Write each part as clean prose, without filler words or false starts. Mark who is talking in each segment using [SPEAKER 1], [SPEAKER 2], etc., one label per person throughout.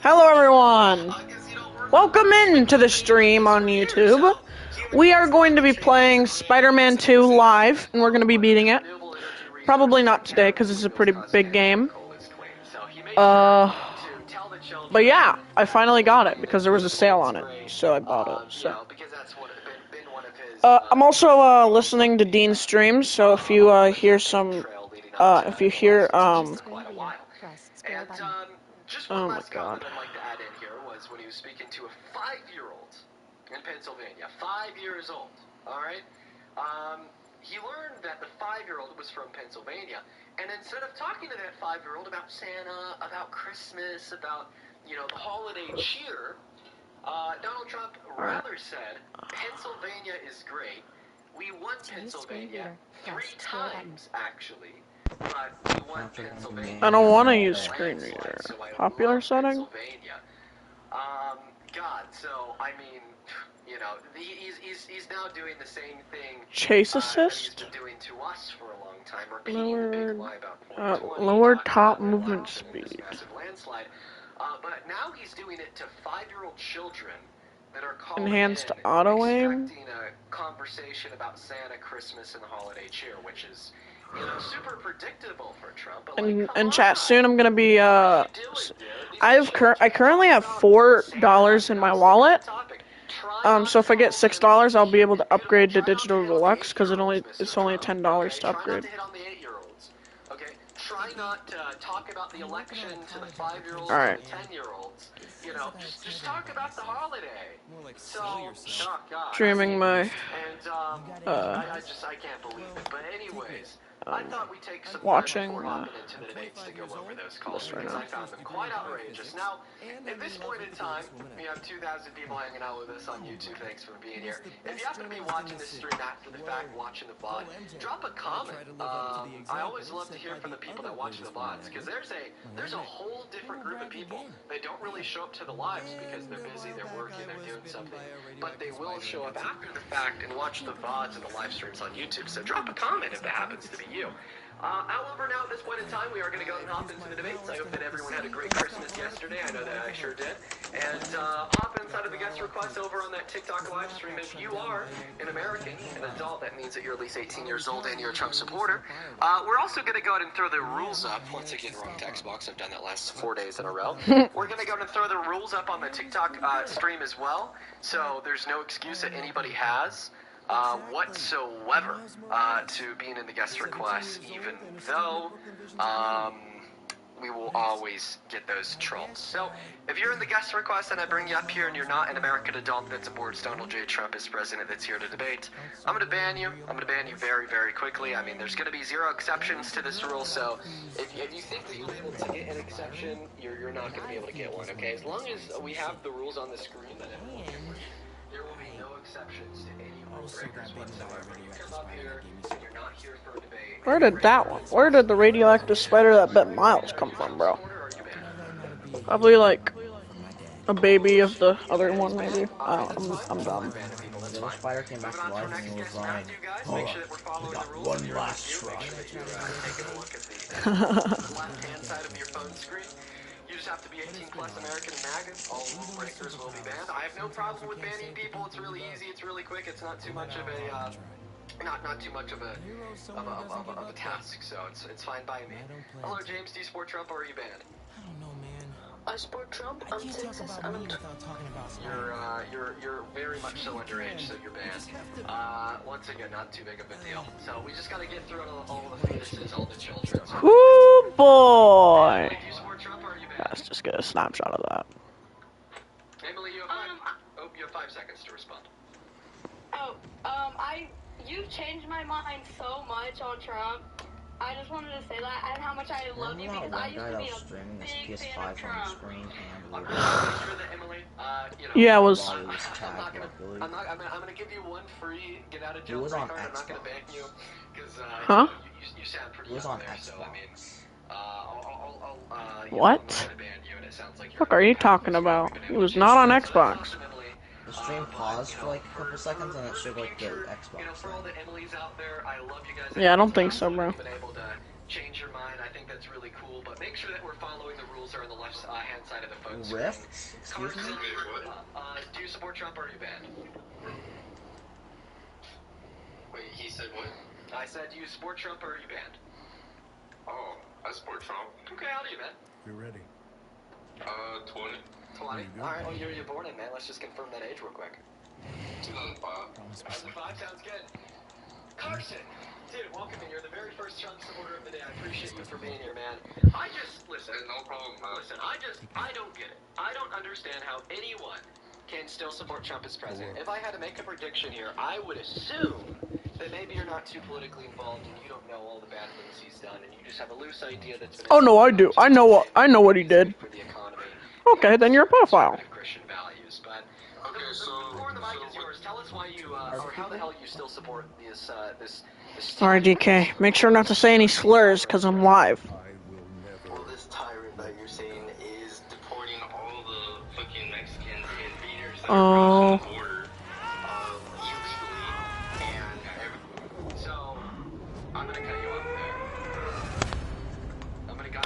[SPEAKER 1] Hello everyone! Welcome into the stream on YouTube. We are going to be playing Spider-Man 2 live, and we're going to be beating it. Probably not today, because it's a pretty big game. But yeah, I finally got it, because there was a sale on it, so I bought it, so. I'm also, listening to Dean's streams, so if you, hear some,
[SPEAKER 2] Just one
[SPEAKER 1] oh my
[SPEAKER 2] last
[SPEAKER 1] god.
[SPEAKER 2] comment I'd like to add in here was when he was speaking to a 5-year-old in Pennsylvania. 5 years old, alright? He learned that the 5-year-old was from Pennsylvania, and instead of talking to that 5-year-old about Santa, about Christmas, about, the holiday cheer, Donald Trump rather said, Pennsylvania is great. We won Pennsylvania 3 times, actually. But we won Pennsylvania.
[SPEAKER 1] I don't want to use screen reader. Popular setting?
[SPEAKER 2] God, so, I mean, he's now doing the same thing
[SPEAKER 1] Chase
[SPEAKER 2] that
[SPEAKER 1] assist?
[SPEAKER 2] he's been doing to us for a long time, repeating the big lie about 2020,
[SPEAKER 1] lowered
[SPEAKER 2] talking
[SPEAKER 1] top
[SPEAKER 2] about the
[SPEAKER 1] movement
[SPEAKER 2] collapse and this
[SPEAKER 1] speed.
[SPEAKER 2] massive landslide. But now he's doing it to 5-year-old children that are calling
[SPEAKER 1] Enhanced
[SPEAKER 2] in
[SPEAKER 1] auto aim?
[SPEAKER 2] expecting a conversation about Santa, Christmas, and the holiday cheer, which is, super predictable for Trump. But
[SPEAKER 1] In chat soon, I'm gonna be I currently have $4 in my wallet. So if I get $6, I'll be able to upgrade to Digital Deluxe because it's only $10 to upgrade.
[SPEAKER 2] Try not to talk about the election to the 5-year-olds
[SPEAKER 1] Alright.
[SPEAKER 2] and the 10-year-olds. Just talk about the holiday. So, oh God.
[SPEAKER 1] Streaming my
[SPEAKER 2] And I can't believe it. But anyways, I thought we'd take some
[SPEAKER 1] watching,
[SPEAKER 2] time before hopping into the debates to go over those calls because I found them quite outrageous. Now, at this point in time, we have 2,000 people hanging out with us on YouTube. Thanks for being here. If you happen to be watching this stream after the fact, watching the VOD, drop a comment. I always love to hear from the people that watch the VODs because there's a whole different group of people. They don't really show up to the lives because they're busy, they're working, they're doing something, but they will show up after the fact and watch the VODs and the live streams on YouTube. So drop a comment if that happens to be you. However, now at this point in time, we are going to go and hop into the debates. I hope that everyone had a great Christmas yesterday. I know that I sure did. And hop inside of the guest requests over on that TikTok live stream. If you are an American, an adult, that means that you're at least 18 years old and you're a Trump supporter. We're also going to go ahead and throw the rules up. Once again, wrong text box. I've done that last 4 days in a row. We're going to go ahead and throw the rules up on the TikTok stream as well. So there's no excuse that anybody has. Whatsoever to being in the guest requests, even though we will always get those trolls. So if you're in the guest request and I bring you up here and you're not an American adult that supports Donald J. Trump as president that's here to debate, I'm going to ban you. I'm going to ban you very, very quickly. I mean, there's going to be 0 exceptions to this rule, so if you think that you'll be able to get an exception, you're not going to be able to get one, okay? As long as we have the rules on the screen that everyone can read, there will be no exceptions to any rule breakers whatsoever. You come up here and you're not here for a debate.
[SPEAKER 1] Where did the radioactive spider that bit Miles come from, bro? Probably like a baby of the other one, maybe. I'm dumb.
[SPEAKER 3] The spider came back to life and he was like, oh, we got one last try.
[SPEAKER 2] Left-hand side of your phone screen. You just have to be 18 plus American and MAGA. All rule breakers will be banned. I have no problem with banning people. It's really easy. It's really quick. It's not too much of a not too much of a task. So it's fine by me. Hello, James. Do you support Trump or are you banned?
[SPEAKER 4] I don't know, man.
[SPEAKER 5] I support Trump. I'm Texas.
[SPEAKER 2] You're very much so underage, so you're banned. Once again, not too big of a deal. So we just gotta get through all the fetuses, all the children.
[SPEAKER 1] Whoo boy!
[SPEAKER 2] Do you support Trump or are you banned?
[SPEAKER 1] Let's just get a snapshot of that.
[SPEAKER 2] Emily, you have 5 seconds to respond.
[SPEAKER 5] You've changed my mind so much on Trump. I just wanted to say that and how much I love you because I used to be a big fan of Trump.
[SPEAKER 2] I'm really sure that Emily,
[SPEAKER 1] Yeah, it was.
[SPEAKER 2] I'm gonna give you one free get out of jail free card. I'm not gonna ban you because you sound pretty young there. So I mean,
[SPEAKER 1] What?
[SPEAKER 2] What
[SPEAKER 1] Fuck are you talking about? It was not on Xbox.
[SPEAKER 3] The stream paused for like a couple seconds and it showed like the Xbox.
[SPEAKER 2] For all the Emily's out there, I love you guys.
[SPEAKER 1] Yeah, I don't think so, bro.
[SPEAKER 2] Been able to change your mind, I think that's really cool. But make sure that we're following the rules that are on the left hand side of the phone screen.
[SPEAKER 3] Rift? Excuse me?
[SPEAKER 2] Do you support Trump or are you banned?
[SPEAKER 4] Wait, he said what?
[SPEAKER 2] I said, do you support Trump or are you banned?
[SPEAKER 4] Oh, I support Trump.
[SPEAKER 2] Okay, how old are you, man?
[SPEAKER 6] You're ready.
[SPEAKER 4] 20.
[SPEAKER 2] 20. Alright, what year are you born in, man? Let's just confirm that age real quick.
[SPEAKER 4] 2005.
[SPEAKER 2] 2005 sounds good. Carson! Dude, welcome in. You're the very first Trump supporter of the day. I appreciate you for being here, man. Listen,
[SPEAKER 4] No problem, man.
[SPEAKER 2] listen, I don't get it. I don't understand how anyone can still support Trump as president. If I had to make a prediction here, I would assume that maybe you're not too politically involved and you don't know all the bad things he's done and you just have a loose idea that's been...
[SPEAKER 1] Oh no, I do. I know what he did.
[SPEAKER 2] ...for the economy.
[SPEAKER 1] Okay, then you're a pedophile.
[SPEAKER 2] Christian values, but...
[SPEAKER 4] Okay, so...
[SPEAKER 2] the mic is yours. Tell us why you, or how the hell you still support this, this...
[SPEAKER 1] Alright, DK, make sure not to say any slurs, because I'm live.
[SPEAKER 6] I will never.
[SPEAKER 4] Well, this tyrant that you're saying is deporting all the fucking Mexicans and invaders that are crossing the border illegally and
[SPEAKER 2] So, I'm gonna cut you off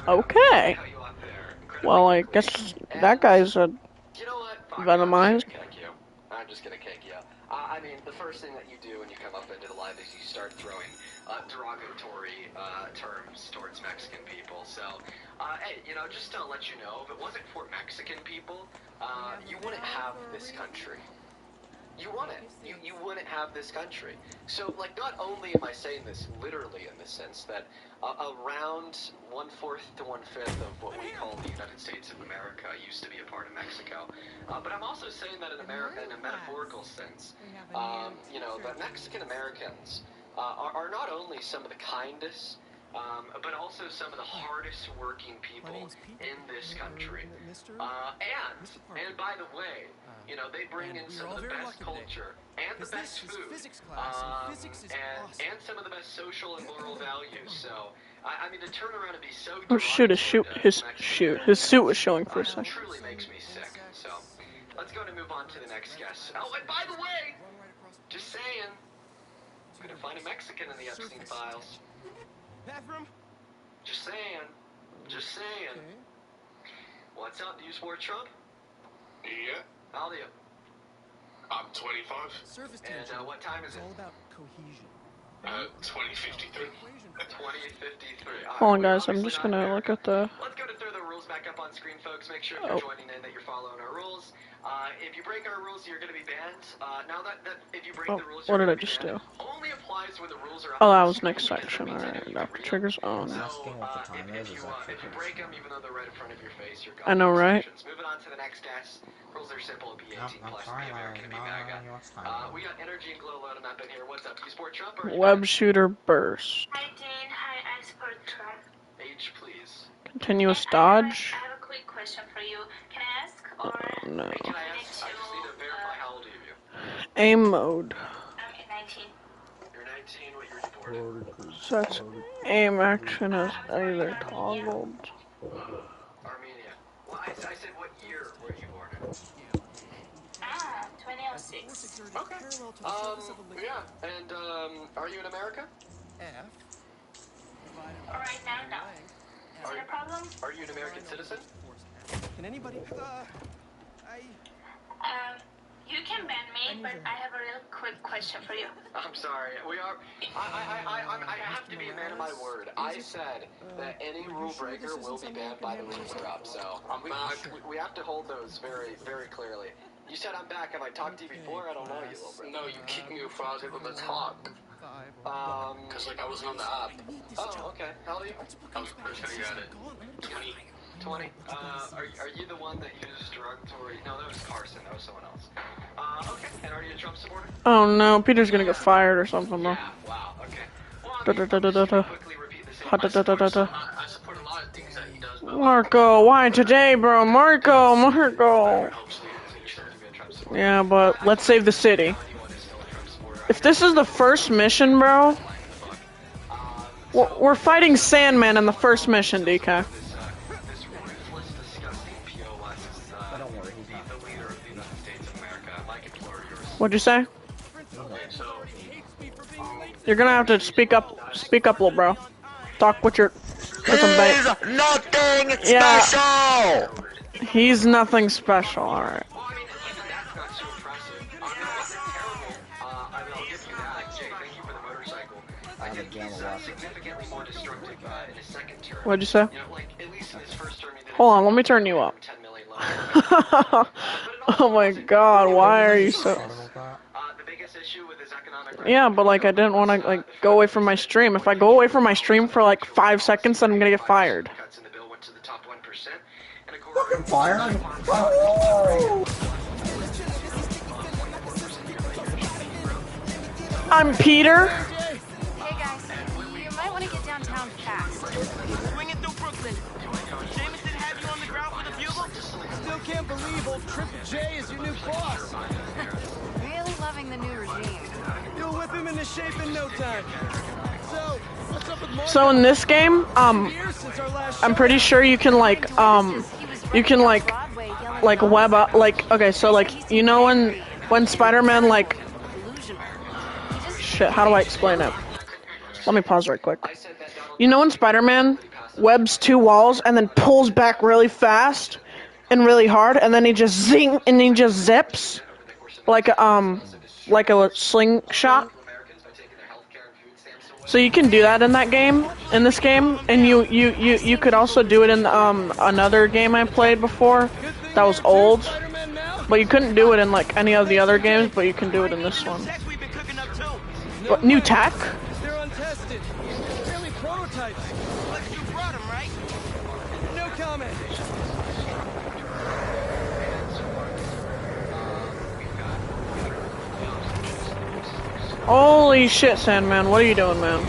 [SPEAKER 2] there.
[SPEAKER 1] Okay.
[SPEAKER 2] Cut you off there.
[SPEAKER 1] Well, I guess that guy's a
[SPEAKER 2] You know what? Fuck,
[SPEAKER 1] venomized.
[SPEAKER 2] I'm just gonna kick you. I mean, the first thing that you do when you come up into the live is you start throwing derogatory terms towards Mexican people. So, hey, you know, just to let you know, if it wasn't for Mexican people, you wouldn't have this country. You wouldn't. You wouldn't have this country. So, like, not only am I saying this literally in the sense that around 1/4 to 1/5 of what we call the United States of America used to be a part of Mexico, but I'm also saying that in America in a metaphorical sense. You know, that Mexican Americans are not only some of the kindest, but also some of the hardest working people in this country. And by the way, you know, they bring in some of the best culture and the best food, and some of the best social and moral values. So, I mean, to turn around and be so
[SPEAKER 1] Oh shoot, his suit was showing for a second.
[SPEAKER 2] truly makes me sick. So, let's go and move on to the next guest. Oh, and by the way, just saying, I'm gonna find a Mexican in the Epstein files. Just saying. Just saying. What's up? Do you support Trump?
[SPEAKER 4] Yeah,
[SPEAKER 2] How old are you?
[SPEAKER 4] I'm 25.
[SPEAKER 2] And what time is it?
[SPEAKER 4] 2053.
[SPEAKER 2] 20:53.
[SPEAKER 1] Hold on, guys. I'm just gonna look at the.
[SPEAKER 2] Let's go to throw the rules back up on screen, folks. Make sure if you're joining in that you're following our rules. If you break our rules, you're going to be banned. Now that if you break the rules,
[SPEAKER 1] what did I
[SPEAKER 2] you're
[SPEAKER 1] just
[SPEAKER 2] gonna
[SPEAKER 1] do?
[SPEAKER 2] be banned. Only applies when the rules are up
[SPEAKER 1] Oh, that
[SPEAKER 2] on
[SPEAKER 1] was
[SPEAKER 2] screen,
[SPEAKER 1] next
[SPEAKER 2] because
[SPEAKER 1] section.
[SPEAKER 2] that means
[SPEAKER 1] Alright,
[SPEAKER 2] anything
[SPEAKER 1] got
[SPEAKER 2] can
[SPEAKER 1] the
[SPEAKER 2] read
[SPEAKER 1] triggers
[SPEAKER 2] them.
[SPEAKER 1] on.
[SPEAKER 2] So,
[SPEAKER 3] Asking what the time is
[SPEAKER 2] if
[SPEAKER 3] that
[SPEAKER 2] you break them, even though they're right in front of your face, you're gone.
[SPEAKER 1] I know, right?
[SPEAKER 2] Moving on to the next guest. Rules are simple. Be 18
[SPEAKER 3] I'm
[SPEAKER 2] plus.
[SPEAKER 3] sorry,
[SPEAKER 2] Be American. Be MAGA. We got Energy and Glow loading up in here. What's up? Do you support Trump or?
[SPEAKER 1] Web shooter burst.
[SPEAKER 5] Hi, Dean. Hi, I support Trump.
[SPEAKER 2] Age, please.
[SPEAKER 1] Continuous
[SPEAKER 5] And
[SPEAKER 1] dodge.
[SPEAKER 5] I have a quick question for you. Can I ask? Or
[SPEAKER 1] No.
[SPEAKER 2] Can I ask? I just need to verify how old are you?
[SPEAKER 1] Aim mode.
[SPEAKER 5] I'm 19.
[SPEAKER 2] You're 19. What year were you born?
[SPEAKER 1] Sets aim action as either toggled.
[SPEAKER 2] Armenia. Well, I said what year were you born in?
[SPEAKER 5] 2006.
[SPEAKER 2] Okay. Yeah. And are you in America?
[SPEAKER 5] Right now, no. Is it a problem?
[SPEAKER 2] Are you an American citizen?
[SPEAKER 7] Can anybody?
[SPEAKER 5] You can ban me, but I have a real quick question for you.
[SPEAKER 2] I'm sorry. We are. I have to be a man of my word. I said that any rule breaker will be banned by the rules are up. So we have to hold those very, very clearly. You said I'm back. Have I talked to you before? I don't know you, little bro.
[SPEAKER 4] No, you kicked me before I was able to talk. Cause like I wasn't on the app.
[SPEAKER 2] Oh, okay. How old are you?
[SPEAKER 4] I was the first guy who got it. 20.
[SPEAKER 2] 20. Are you the one that used derogatory? No, that was Carson. That was someone else. Okay. And are you a Trump supporter?
[SPEAKER 1] Oh no, Peter's gonna get fired or something, bro.
[SPEAKER 2] Yeah. Wow. Okay. Well,
[SPEAKER 1] Da da da da da da.
[SPEAKER 2] quickly repeat the same.
[SPEAKER 1] Ha da da da da da.
[SPEAKER 4] I support a lot of things that he does, but
[SPEAKER 1] Marco, why today, bro? Marco.
[SPEAKER 2] Hopefully, you should be a Trump supporter.
[SPEAKER 1] Yeah, but let's save the city.
[SPEAKER 2] Anyone is still a Trump supporter.
[SPEAKER 1] If this is the first mission, bro, we're fighting Sandman in the first mission, DK.
[SPEAKER 2] This ruthless, disgusting POS is
[SPEAKER 3] Don't worry, he's not.
[SPEAKER 2] the leader of the United States of America. Mike, it's all yours.
[SPEAKER 1] What'd you say?
[SPEAKER 2] So,
[SPEAKER 1] You're gonna have to speak up, little bro. talk with your
[SPEAKER 3] He's nothing
[SPEAKER 1] Yeah.
[SPEAKER 3] special!
[SPEAKER 1] He's nothing special, alright.
[SPEAKER 2] Well, I mean, even that's not too impressive. That wasn't terrible. I mean, I'll give you that. Jay, thank you for the motorcycle. I think he's significantly more destructive in his second term.
[SPEAKER 1] What'd you say?
[SPEAKER 2] You know, like, at least in his first term, he did
[SPEAKER 1] Hold on, let me turn you up.
[SPEAKER 2] 10 million loans.
[SPEAKER 1] Oh my god, why are you so...
[SPEAKER 2] The biggest issue with his economic
[SPEAKER 1] Yeah, but like I didn't want to like go away from my stream. If I go away from my stream for like 5 seconds, then I'm gonna get fired.
[SPEAKER 2] cuts in the bill went to the top 1%. And a
[SPEAKER 3] Fucking fire!
[SPEAKER 1] I'm Peter.
[SPEAKER 6] Hey guys, you might want to get downtown fast.
[SPEAKER 7] Swinging through Brooklyn. Jameson have you on the ground for the bugle? Still can't believe old Triple J is your new boss.
[SPEAKER 6] Really loving the new regime.
[SPEAKER 7] You'll whip him into shape in no time. So, what's up with Marco?
[SPEAKER 1] So in this game,
[SPEAKER 7] Years since our last
[SPEAKER 1] I'm pretty sure you can like you can like web up like okay, so like you know when Spider-Man like shit, how do I explain it? Let me pause right quick. You know when Spider-Man webs 2 walls and then pulls back really fast and really hard and then he just zing and he just zips like a slingshot? So you can do that in that game, in this game, and you could also do it in another game I played before that was old, but you couldn't do it in like any of the other games, but you can do it in this one.
[SPEAKER 7] tech we've been cooking up too.
[SPEAKER 1] What, new tech?
[SPEAKER 7] They're untested. Barely prototypes. Like you brought them, right? No comment.
[SPEAKER 1] Holy shit, Sandman, what are you doing, man?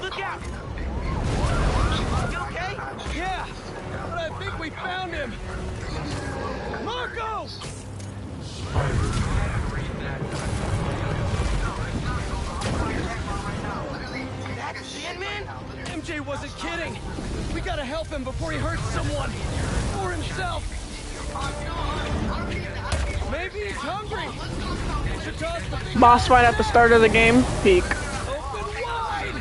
[SPEAKER 7] Look out! You okay? Yeah, but I think we found him. Marco! That Sandman? MJ wasn't kidding. We gotta help him before he hurts someone. Or himself. Maybe he's hungry. Should toss the big
[SPEAKER 1] Boss fight at the start of the game, peak.
[SPEAKER 7] open wide.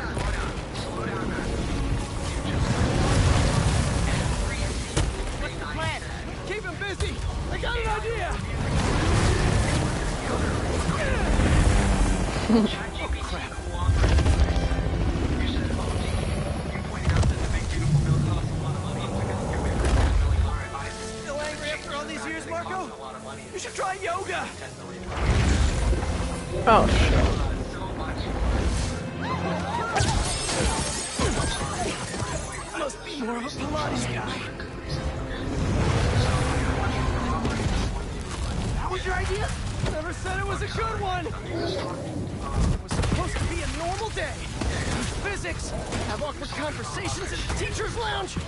[SPEAKER 7] What's the plan? Keep him busy. I got an idea. Oh crap. Still angry after all these years, Marco? You should try yoga.
[SPEAKER 1] Oh shit.
[SPEAKER 7] Must be more of a Pilates guy. That was your idea? Never said it was a good one. It was supposed to be a normal day. Use physics, have awkward conversations in the teacher's lounge. Use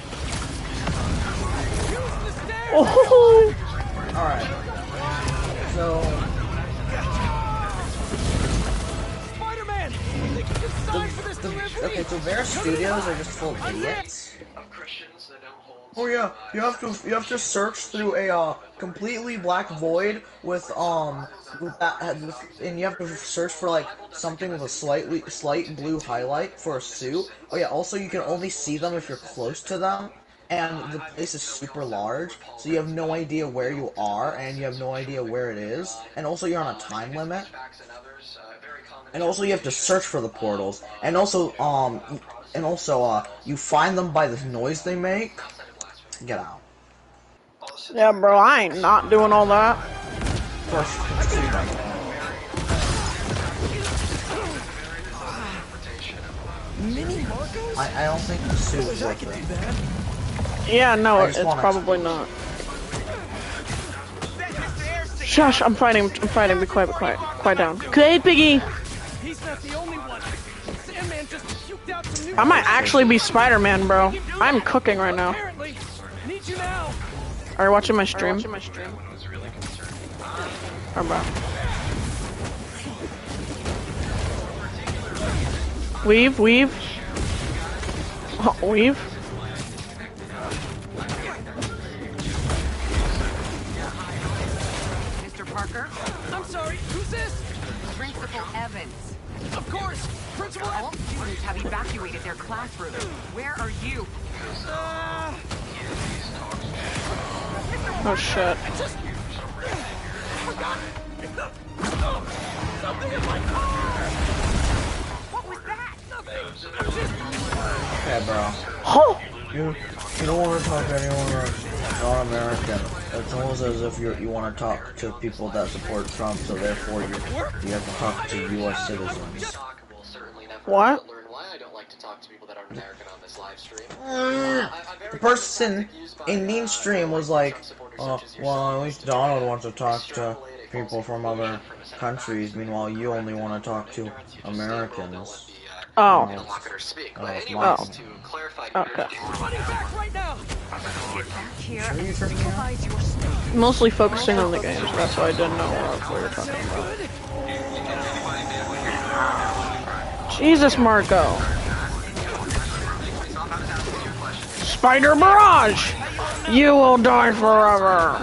[SPEAKER 7] the stairs.
[SPEAKER 1] Oh,
[SPEAKER 3] Alright. So,
[SPEAKER 7] Spider-Man, think you can sign for this delivery?
[SPEAKER 3] okay, so Vera Studios are just full of idiots.
[SPEAKER 2] of Christians that don't hold.
[SPEAKER 3] Oh yeah, you have to search through a completely black void with that, and you have to search for like something with a slight blue highlight for a suit. Oh yeah, also you can only see them if you're close to them, and the place is super large, so you have no idea where you are, and you have no idea where it is, and also you're on a time limit, and also you have to search for the portals, and also you find them by the noise they make. Get out.
[SPEAKER 1] yeah, bro, I ain't not doing all that.
[SPEAKER 7] Mini Marcos?
[SPEAKER 3] I don't think the suit is
[SPEAKER 7] I
[SPEAKER 3] worth
[SPEAKER 7] can do
[SPEAKER 3] it.
[SPEAKER 7] that.
[SPEAKER 1] Yeah, no,
[SPEAKER 3] I
[SPEAKER 1] it's
[SPEAKER 3] just wanna-
[SPEAKER 1] probably not.
[SPEAKER 7] That's Mr. Airstick.
[SPEAKER 1] Shush, I'm fighting, be quiet, quiet down. Quiet, Piggy!
[SPEAKER 7] He's not the only one. Sandman just puked out some new
[SPEAKER 1] I might actually be Spider-Man, bro. I'm cooking right now.
[SPEAKER 7] Apparently. Need you now.
[SPEAKER 1] Are you watching my stream? Or bro. Weave. Oh, weave.
[SPEAKER 6] Mr. Parker?
[SPEAKER 7] Sorry, who's this?
[SPEAKER 8] Principal Evans.
[SPEAKER 7] Of course, Principal.
[SPEAKER 8] All students have evacuated their classrooms. Where are you?
[SPEAKER 1] Oh shit.
[SPEAKER 7] I just forgot something in my car.
[SPEAKER 8] What was that?
[SPEAKER 3] Okay, bro.
[SPEAKER 1] Oh!
[SPEAKER 3] You don't want to talk to anyone that's not American. It's almost as if you want to talk to people that support Trump, so therefore you have to talk to U.S. citizens.
[SPEAKER 1] What?
[SPEAKER 2] Learn why I don't like to talk to people that aren't American on this live stream.
[SPEAKER 3] The person in mainstream was like, well, at least Donald wants to talk to people from other countries, meanwhile you only want to talk to Americans.
[SPEAKER 1] Oh.
[SPEAKER 2] To clarify,
[SPEAKER 1] Okay.
[SPEAKER 7] Running back right now.
[SPEAKER 8] Get back here
[SPEAKER 3] Are you
[SPEAKER 8] and
[SPEAKER 3] turning me on?
[SPEAKER 8] supervise your students.
[SPEAKER 1] Mostly focusing on the games, that's why I didn't know what we were talking about. Jesus, Marco. Spider Barrage! You will die forever.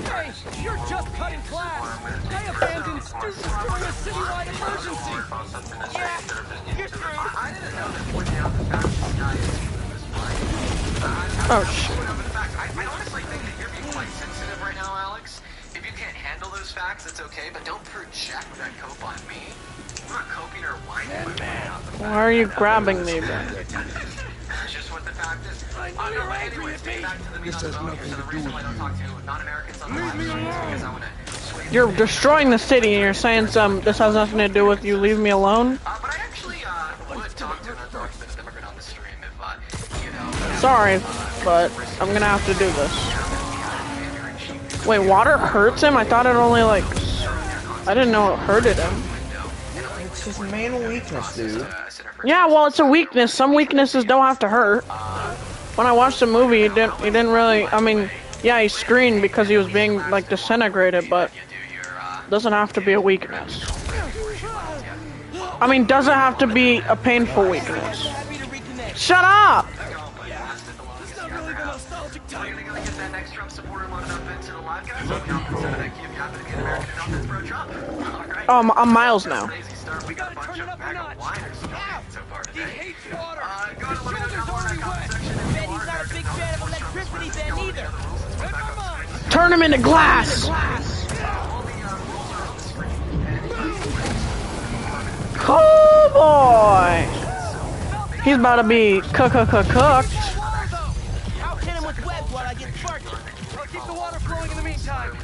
[SPEAKER 7] Hey, you're just cutting class. I abandoned students during a citywide emergency. Yeah, you're screwed.
[SPEAKER 1] Oh shit.
[SPEAKER 2] I honestly think that you're being quite sensitive right now, Alex. If you can't handle those facts, it's okay, but don't project that cope on me. I'm not coping or whining.
[SPEAKER 1] Why are you grabbing me then?
[SPEAKER 2] It's just what the fact is. Anyways, getting back to the meat on the bone here, so the reason why I don't talk to non-Americans on the live stream is because I want to...
[SPEAKER 1] You're destroying the city and you're saying this has nothing to do with you, leave me alone?
[SPEAKER 2] But I actually would talk to an undocumented immigrant on the stream if, you know...
[SPEAKER 1] Sorry, but I'm gonna have to do this. Wait, water hurts him? I thought it only like... I didn't know it hurted him.
[SPEAKER 3] It's his main weakness, dude.
[SPEAKER 1] Yeah, well, it's a weakness. Some weaknesses don't have to hurt. When I watched the movie, he didn't really... I mean, yeah, he screamed because he was being, like, disintegrated, but... Doesn't have to be a weakness. I mean, doesn't have to be a painful weakness. Shut up!
[SPEAKER 7] It's not really the nostalgic type.
[SPEAKER 1] Oh, I'm Miles now.
[SPEAKER 7] We gotta turn it up a notch. Ow! He hates water. His shoulder's already wet. Bet he's not a big fan of electricity then either. Never mind.
[SPEAKER 1] Turn him into glass! Cool boy! He's about to be cooked.
[SPEAKER 7] I'll hit him with webs while I get sparked. I'll keep the water flowing in the meantime.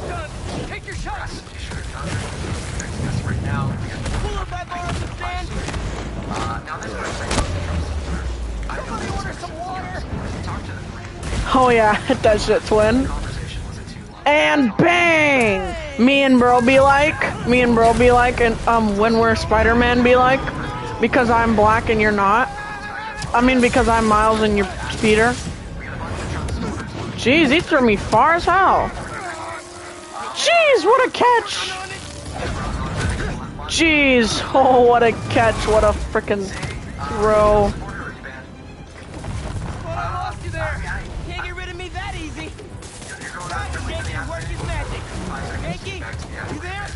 [SPEAKER 7] Done. Take your shots. Pull up that bar up the stand. Somebody order some water.
[SPEAKER 1] Oh yeah, hit that shit, twin. And bang! Me and bro be like, and when we're Spider-Man be like, because I'm black and you're not. I mean, because I'm Miles and you're Peter. Jeez, he threw me far as hell. Jeez, what a catch! Jeez, oh, what a catch, what a frickin' throw.
[SPEAKER 7] Well, I lost you there. Can't get rid of me that easy. Yankee, work his magic. Yankee, you there?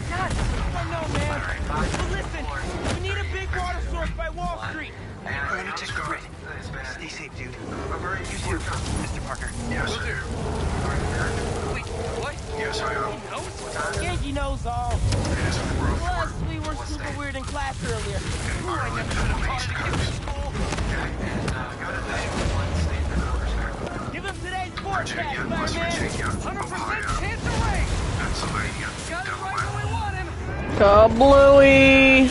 [SPEAKER 7] God, I know, man. But listen, we need a big water source by Wall Street.
[SPEAKER 2] Let me take a break. Stay safe, dude. You see Mr. Parker? Yes, I do.
[SPEAKER 7] Wait, what?
[SPEAKER 2] Yes, I am.
[SPEAKER 7] Yankee knows all. Plus, we were super weird in class earlier. Ooh, I never should have talked to you in school. Give him today's forecast, Spider-Man. 100% chance of rain. Got it right when we want him.
[SPEAKER 1] Kablooey!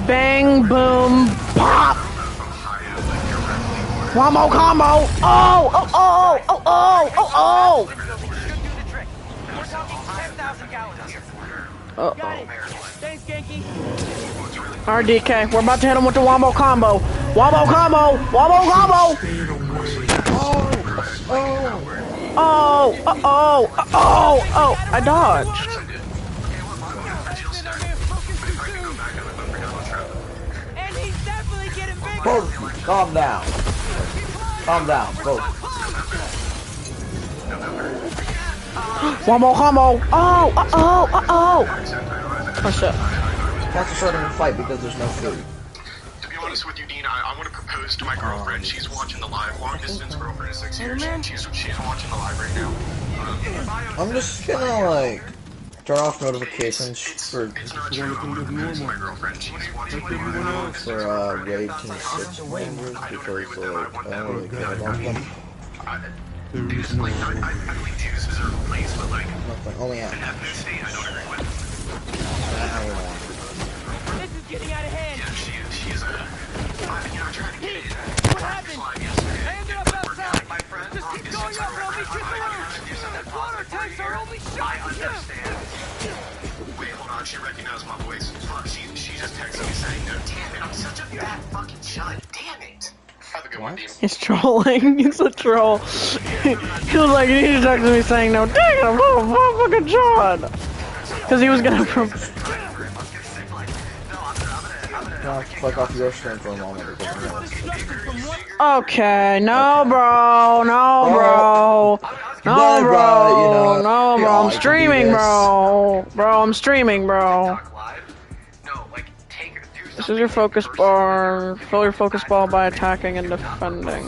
[SPEAKER 1] Bang, boom, pop! Wombo combo! Oh! Oh! Oh! Oh! Oh! Oh! Oh!
[SPEAKER 7] We're talking 10,000 gallons here.
[SPEAKER 1] Uh
[SPEAKER 7] Got it. Thanks, Genki.
[SPEAKER 1] RDK, we're about to hit him with the wombo combo. Wombo combo! Wombo combo! Oh! Oh! Oh! Oh! Oh! I dodged.
[SPEAKER 7] And he's definitely getting bigger.
[SPEAKER 3] Both, calm down. Calm down, both.
[SPEAKER 1] Wombo combo! Oh! Uh-oh! Uh-oh! Oh shit.
[SPEAKER 3] That's a sort of a fight because there's no food.
[SPEAKER 9] To be honest with you, Dean, I want to propose to my girlfriend. She's watching the live. Long distance girlfriend is 6 years. She's watching the live right now.
[SPEAKER 3] I'm just gonna like turn off notifications for
[SPEAKER 9] my girlfriend. She's watching the live.
[SPEAKER 3] for Raid Team 6 members because like I don't really care about them.
[SPEAKER 9] Deuces, like, I believe deuces are replaced, but like,
[SPEAKER 3] Nothing. Only out.
[SPEAKER 9] ethnicity, I don't agree with.
[SPEAKER 7] This is getting out of hand.
[SPEAKER 9] Yeah, she is a. You know, trying to get it.
[SPEAKER 7] What happened? I ended up outside.
[SPEAKER 9] My friend,
[SPEAKER 7] Just keep going up and I'll meet you at the launch. The water tanks are only shot.
[SPEAKER 9] I understand. Wait, hold on. She recognized my voice. Fuck, she just texted me saying, no, damn it, I'm such a bad fucking chud. Damn it. Have a good one, Dean.
[SPEAKER 1] He's trolling. He's a troll. He was like, he texted me saying, no, dang it, I'm a fucking John. Because he was gonna
[SPEAKER 3] I'll fuck off your stream for a moment.
[SPEAKER 1] Okay, no, bro. No, bro. No,
[SPEAKER 3] Bye,
[SPEAKER 1] bro.
[SPEAKER 3] bro, you know,
[SPEAKER 1] No, bro.
[SPEAKER 3] yeah,
[SPEAKER 1] I'm
[SPEAKER 3] I can do
[SPEAKER 1] streaming,
[SPEAKER 3] this.
[SPEAKER 1] bro. Bro, I'm streaming, bro. This is your focus bar. Fill your focus ball by attacking and defending.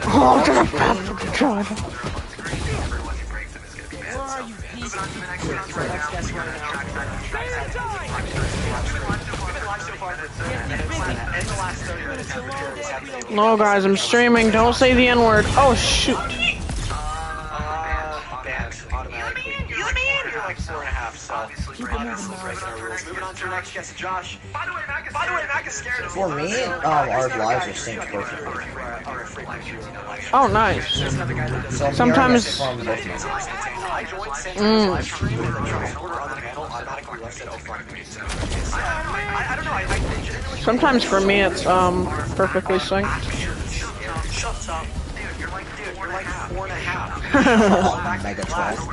[SPEAKER 1] Oh, I'm gonna fucking try.
[SPEAKER 7] Where are you, Pete? Let's guess right now.
[SPEAKER 1] No, guys, I'm streaming. Don't say the N-word. Oh, shoot.
[SPEAKER 2] You're like 4.5, so moving on to your next guest, Josh. By the way, Mac is scared of
[SPEAKER 3] For me, our lives are synced perfectly.
[SPEAKER 1] Oh, nice.
[SPEAKER 3] So
[SPEAKER 1] Sometimes-
[SPEAKER 3] from both of them.
[SPEAKER 2] I joined Santa's live stream or John's order on the panel automatically left it open. I don't know, I genuinely...
[SPEAKER 1] Sometimes for me, it's perfectly synced.
[SPEAKER 2] Shut up. Dude, you're like 4.5.
[SPEAKER 3] Mega 12.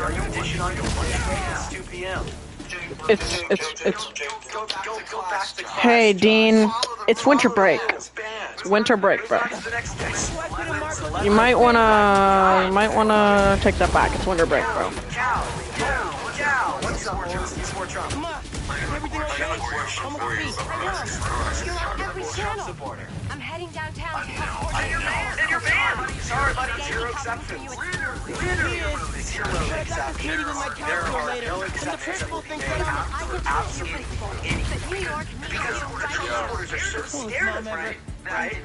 [SPEAKER 2] Are you addition on your lunch? It's 2 p.m.
[SPEAKER 1] It's.
[SPEAKER 2] Go back to class.
[SPEAKER 1] Hey, Dean. It's winter break. It's winter break, bro. You might wanna take that back. It's winter break, bro.
[SPEAKER 2] What's up, Trump?
[SPEAKER 7] Come on. Everything okay? Almost beat.
[SPEAKER 6] You're on every channel.
[SPEAKER 2] Supporter.
[SPEAKER 6] I'm heading downtown to help.
[SPEAKER 2] In your van! Sorry, buddy, zero acceptance. Zero
[SPEAKER 7] But I got this
[SPEAKER 2] acceptance.
[SPEAKER 7] meeting with my counselor later, and the principal thinks that
[SPEAKER 6] I can tell you principal, but New York needs you right
[SPEAKER 2] Orders are so scared of it, right?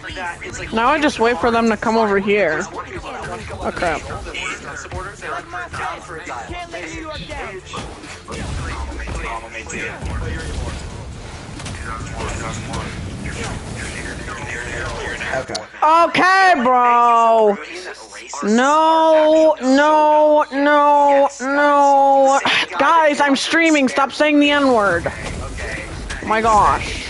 [SPEAKER 2] Like that. It's like
[SPEAKER 1] Now I just wait for them to come over here. Oh crap.
[SPEAKER 2] supporters, they're like down for a dial.
[SPEAKER 7] can't let New York down.
[SPEAKER 3] Okay.
[SPEAKER 1] Okay, bro. No. Guys, I'm streaming. Stop saying the N-word. My gosh.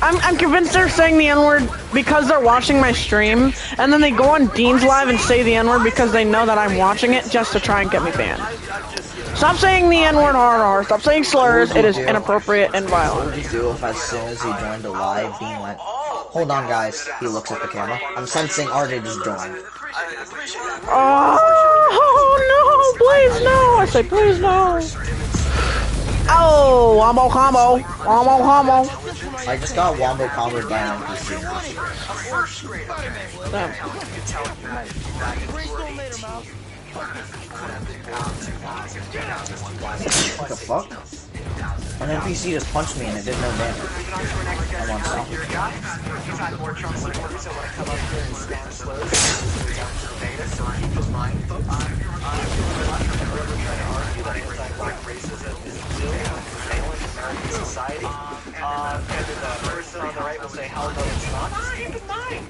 [SPEAKER 1] I'm convinced they're saying the N-word because they're watching my stream, and then they go on Dean's live and say the N-word because they know that I'm watching it just to try and get me banned. Stop saying the N-word hard. Stop saying slurs. It is inappropriate and
[SPEAKER 3] What
[SPEAKER 1] violent.
[SPEAKER 3] would you do if as soon as he joined a live, Dean went, hold on guys, he looks at the camera. I'm sensing RJ just joined.
[SPEAKER 1] Oh, no, please no. I say please no. Oh, wombo combo. Wombo combo.
[SPEAKER 3] I just got wombo comboed by an NPC.
[SPEAKER 1] Damn.
[SPEAKER 7] Brainstorm later, Mouse.
[SPEAKER 3] What the fuck? An NPC just punched me and it did no damage. I want some.
[SPEAKER 2] He's had more Trump supporters that want to come up here and spam slurs. So keep in mind. Racism is still prevalent in American society. And then the person on the right will say, how about it's not? Keep in mind.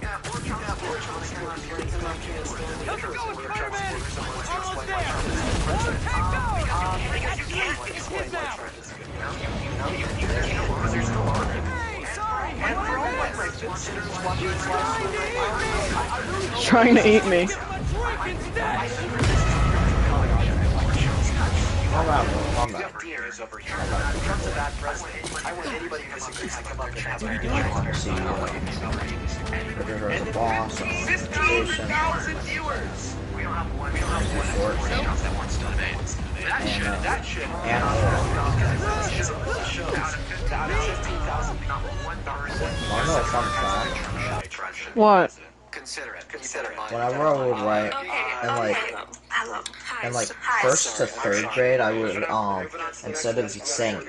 [SPEAKER 7] Let's go, Spider-Man! Almost there! One tank going! I got 3 6 kids out! Hey, sorry!
[SPEAKER 1] He's trying to eat me.
[SPEAKER 7] Drink instead!
[SPEAKER 3] Calm down, bro. Calm down.
[SPEAKER 2] Trump's a bad president. I want anybody who disagrees to come up and have a
[SPEAKER 3] See, Ritter the boss.
[SPEAKER 2] 15,000 viewers! We don't have one. We don't have one house that wants to debate. That should.
[SPEAKER 3] And
[SPEAKER 2] Out of 15,000, not one person.
[SPEAKER 3] I know a fun fact.
[SPEAKER 1] What?
[SPEAKER 2] Consider it. Consider it.
[SPEAKER 3] Whenever I would write, and like first to third grade, I would instead of saying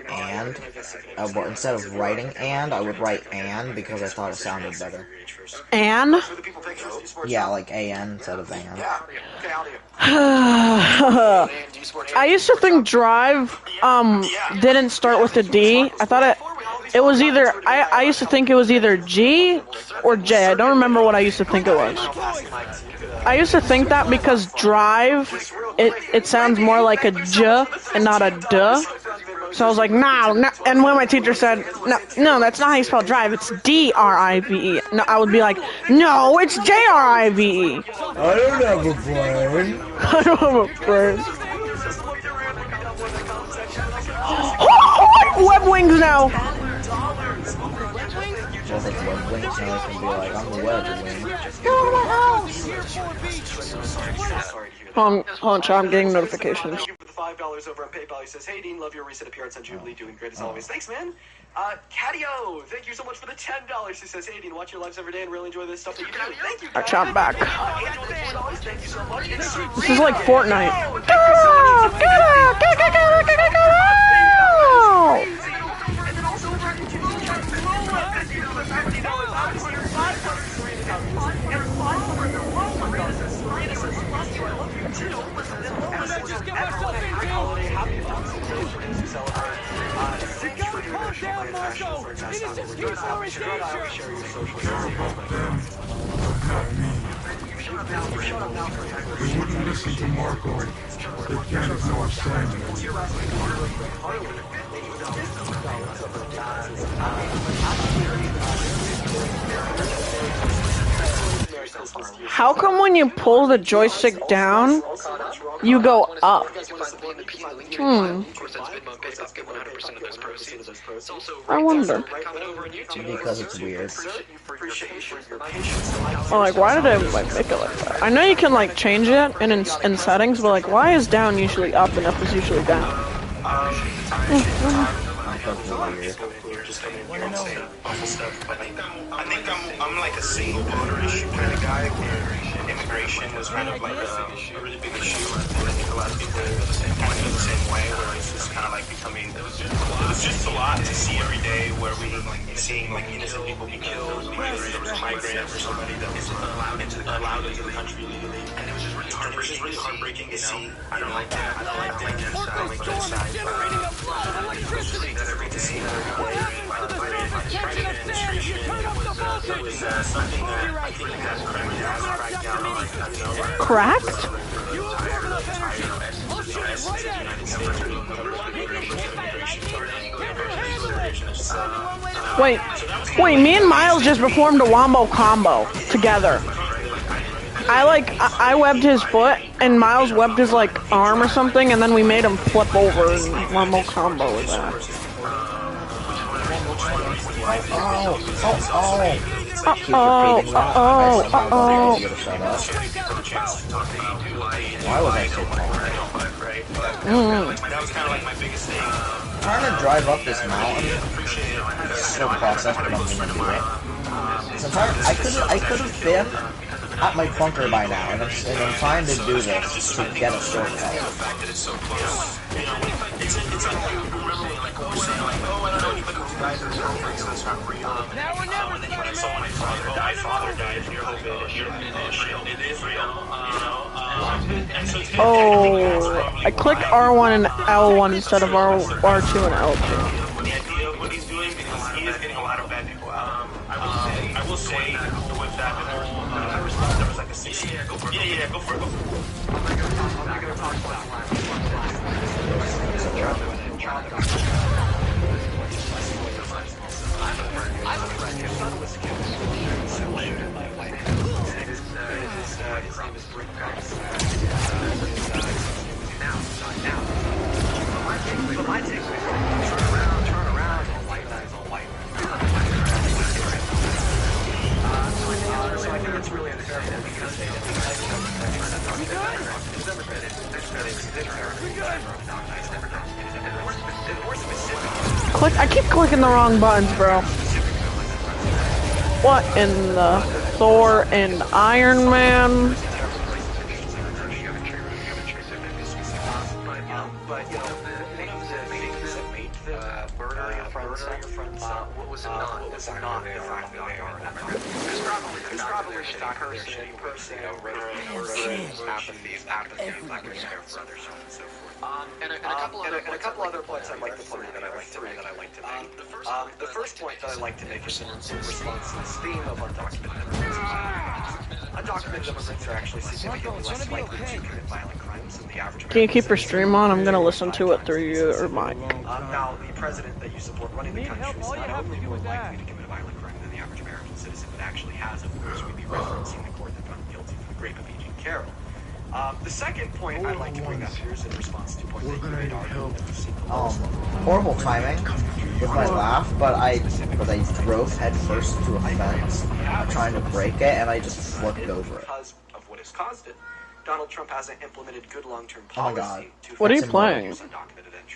[SPEAKER 3] instead of writing and, I would write and because I thought it sounded better.
[SPEAKER 1] And?
[SPEAKER 3] Yeah, like an instead of an.
[SPEAKER 1] I used to think drive didn't start with a D. I thought it was either I used to think it was either G or J. I don't remember what I used to think it was. I used to think that because drive it sounds more like a J and not a D. So I was like, no. And when my teacher said, no, that's not how you spell drive, it's D-R-I-V-E. No, I would be like, no, it's J-R-I-V-E.
[SPEAKER 3] I don't have a brain.
[SPEAKER 1] I don't have a brain. Web wings now.
[SPEAKER 3] Well, if it's web wings, now I can be like, I'm the web wing.
[SPEAKER 1] Hold on, I'm getting notifications.
[SPEAKER 2] Thank you for the $5 over on PayPal. He says, hey, Dean, love your recent appearance on Jubilee. Doing great as always. Thanks, man. Catio, thank you so much for the $10. He says, hey, Dean, watch your lives every day and really enjoy this stuff that you do. Thank you,
[SPEAKER 1] I chop back.
[SPEAKER 2] Angel, thank you so much.
[SPEAKER 1] This is like Fortnite.
[SPEAKER 10] They wouldn't listen to Marco. They can't understand him.
[SPEAKER 1] How come when you pull the joystick down, you go up? I wonder.
[SPEAKER 3] Because it's weird.
[SPEAKER 1] Well, like, why did I make it like that? I know you can like change it in settings, but like, why is down usually up and up is usually down?
[SPEAKER 9] I think I'm like a single voter issue kind of guy where immigration was kind of like a really big issue. I think a lot of people kind of feel the same way where it's just kind of like becoming, it was just a lot to see every day where we like seeing like innocent people be killed, migrant or somebody that was allowed into the country legally. And it was just really heartbreaking to see. I don't like that. I don't like that genocide. Like genocide. That every day, it was something that I think has cracked down on.
[SPEAKER 1] Cracked? Wait, me and Miles just performed a wombo combo together. I webbed his foot, and Miles webbed his, like, arm or something, and then we made him flip over and wombo combo with that.
[SPEAKER 3] Why was I so calm?
[SPEAKER 9] That was kind of like my biggest thing.
[SPEAKER 3] Trying to drive up this mountain is a slow process, but I'm gonna do it. Sometimes I could have been at my bunker by now, and I'm trying to do this to get a shortcut.
[SPEAKER 1] Oh, I clicked R1 and L1 instead of R2 and L2.
[SPEAKER 9] The idea of what he's doing, because he is getting a lot of bad people out. I will say, with that, there was like a 60. Yeah, go for it. Yeah, go for it.
[SPEAKER 2] I'm not gonna talk about I have a friend whose son was killed. His name is Rick Price. Now.
[SPEAKER 1] clicking the wrong buttons, bro. What in the Thor and Iron Man?
[SPEAKER 2] But you know, the things that make them murder your friends. What was it not? What was it not? The fact that they are. There's probably a shitty person, you know, apathy, lack of respect for others, so on and so forth. And a couple other points I'd like to point out that I like to make. The first point that I like to make is in response to this theme of undocumented immigrants. Undocumented immigrants are actually significantly less likely to commit violent crimes than the average.
[SPEAKER 1] Can you keep your stream on? I'm gonna listen to it through your mic.
[SPEAKER 2] Now, the president that you support running the country is not only more likely to commit a violent crime than the average American citizen, but actually has, of course, we'd be referencing the court that found guilty for the rape of E.G. Carroll. The second point I'd like to bring up here is in response to points that you made earlier.
[SPEAKER 3] Horrible timing with my laugh, but I drove headfirst into a fence trying to break it, and I just flipped over it.
[SPEAKER 2] Because of what has caused it, Donald Trump hasn't implemented good long-term
[SPEAKER 3] Oh my
[SPEAKER 2] policy
[SPEAKER 3] god.
[SPEAKER 2] to
[SPEAKER 1] What are you playing?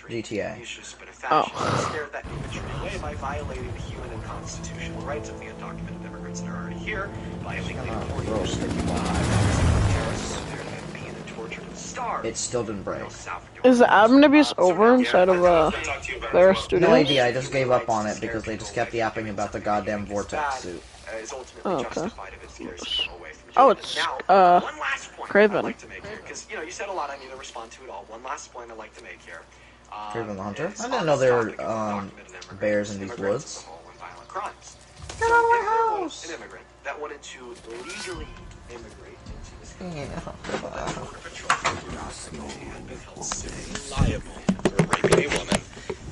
[SPEAKER 3] GTA.
[SPEAKER 2] He's just been a fascist. He scared that imagery away by violating the human and constitutional rights of the undocumented immigrants that are already here by illegally deporting
[SPEAKER 3] It still didn't break.
[SPEAKER 1] Is the admin abuse over inside of their studio?
[SPEAKER 3] No idea, I just gave up on it because they just kept yapping about the goddamn Vortex suit.
[SPEAKER 1] Oh, okay. Oh, it's Craven.
[SPEAKER 2] Because you know, you said a lot I need to respond to it all. One last point I'd like to make here.
[SPEAKER 3] Craven the Hunter? I didn't know there were bears in these woods.
[SPEAKER 2] Get out of my house! An immigrant that wanted to legally immigrate into this country. Liable for raping a woman.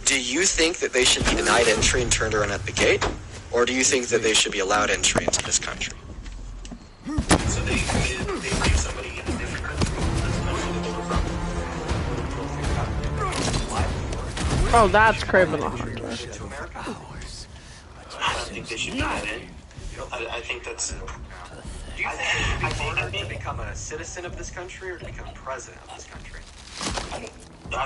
[SPEAKER 2] Do you think that they should be denied entry and turned around at the gate? Or do you think that they should be allowed entry into this country?
[SPEAKER 9] So they rape somebody in a different country.
[SPEAKER 1] Oh, that's Craven the Hunter.
[SPEAKER 9] I don't think they should be let in. I think that's...
[SPEAKER 2] Do you think it should be harder to become a citizen of this country or to become president of this country?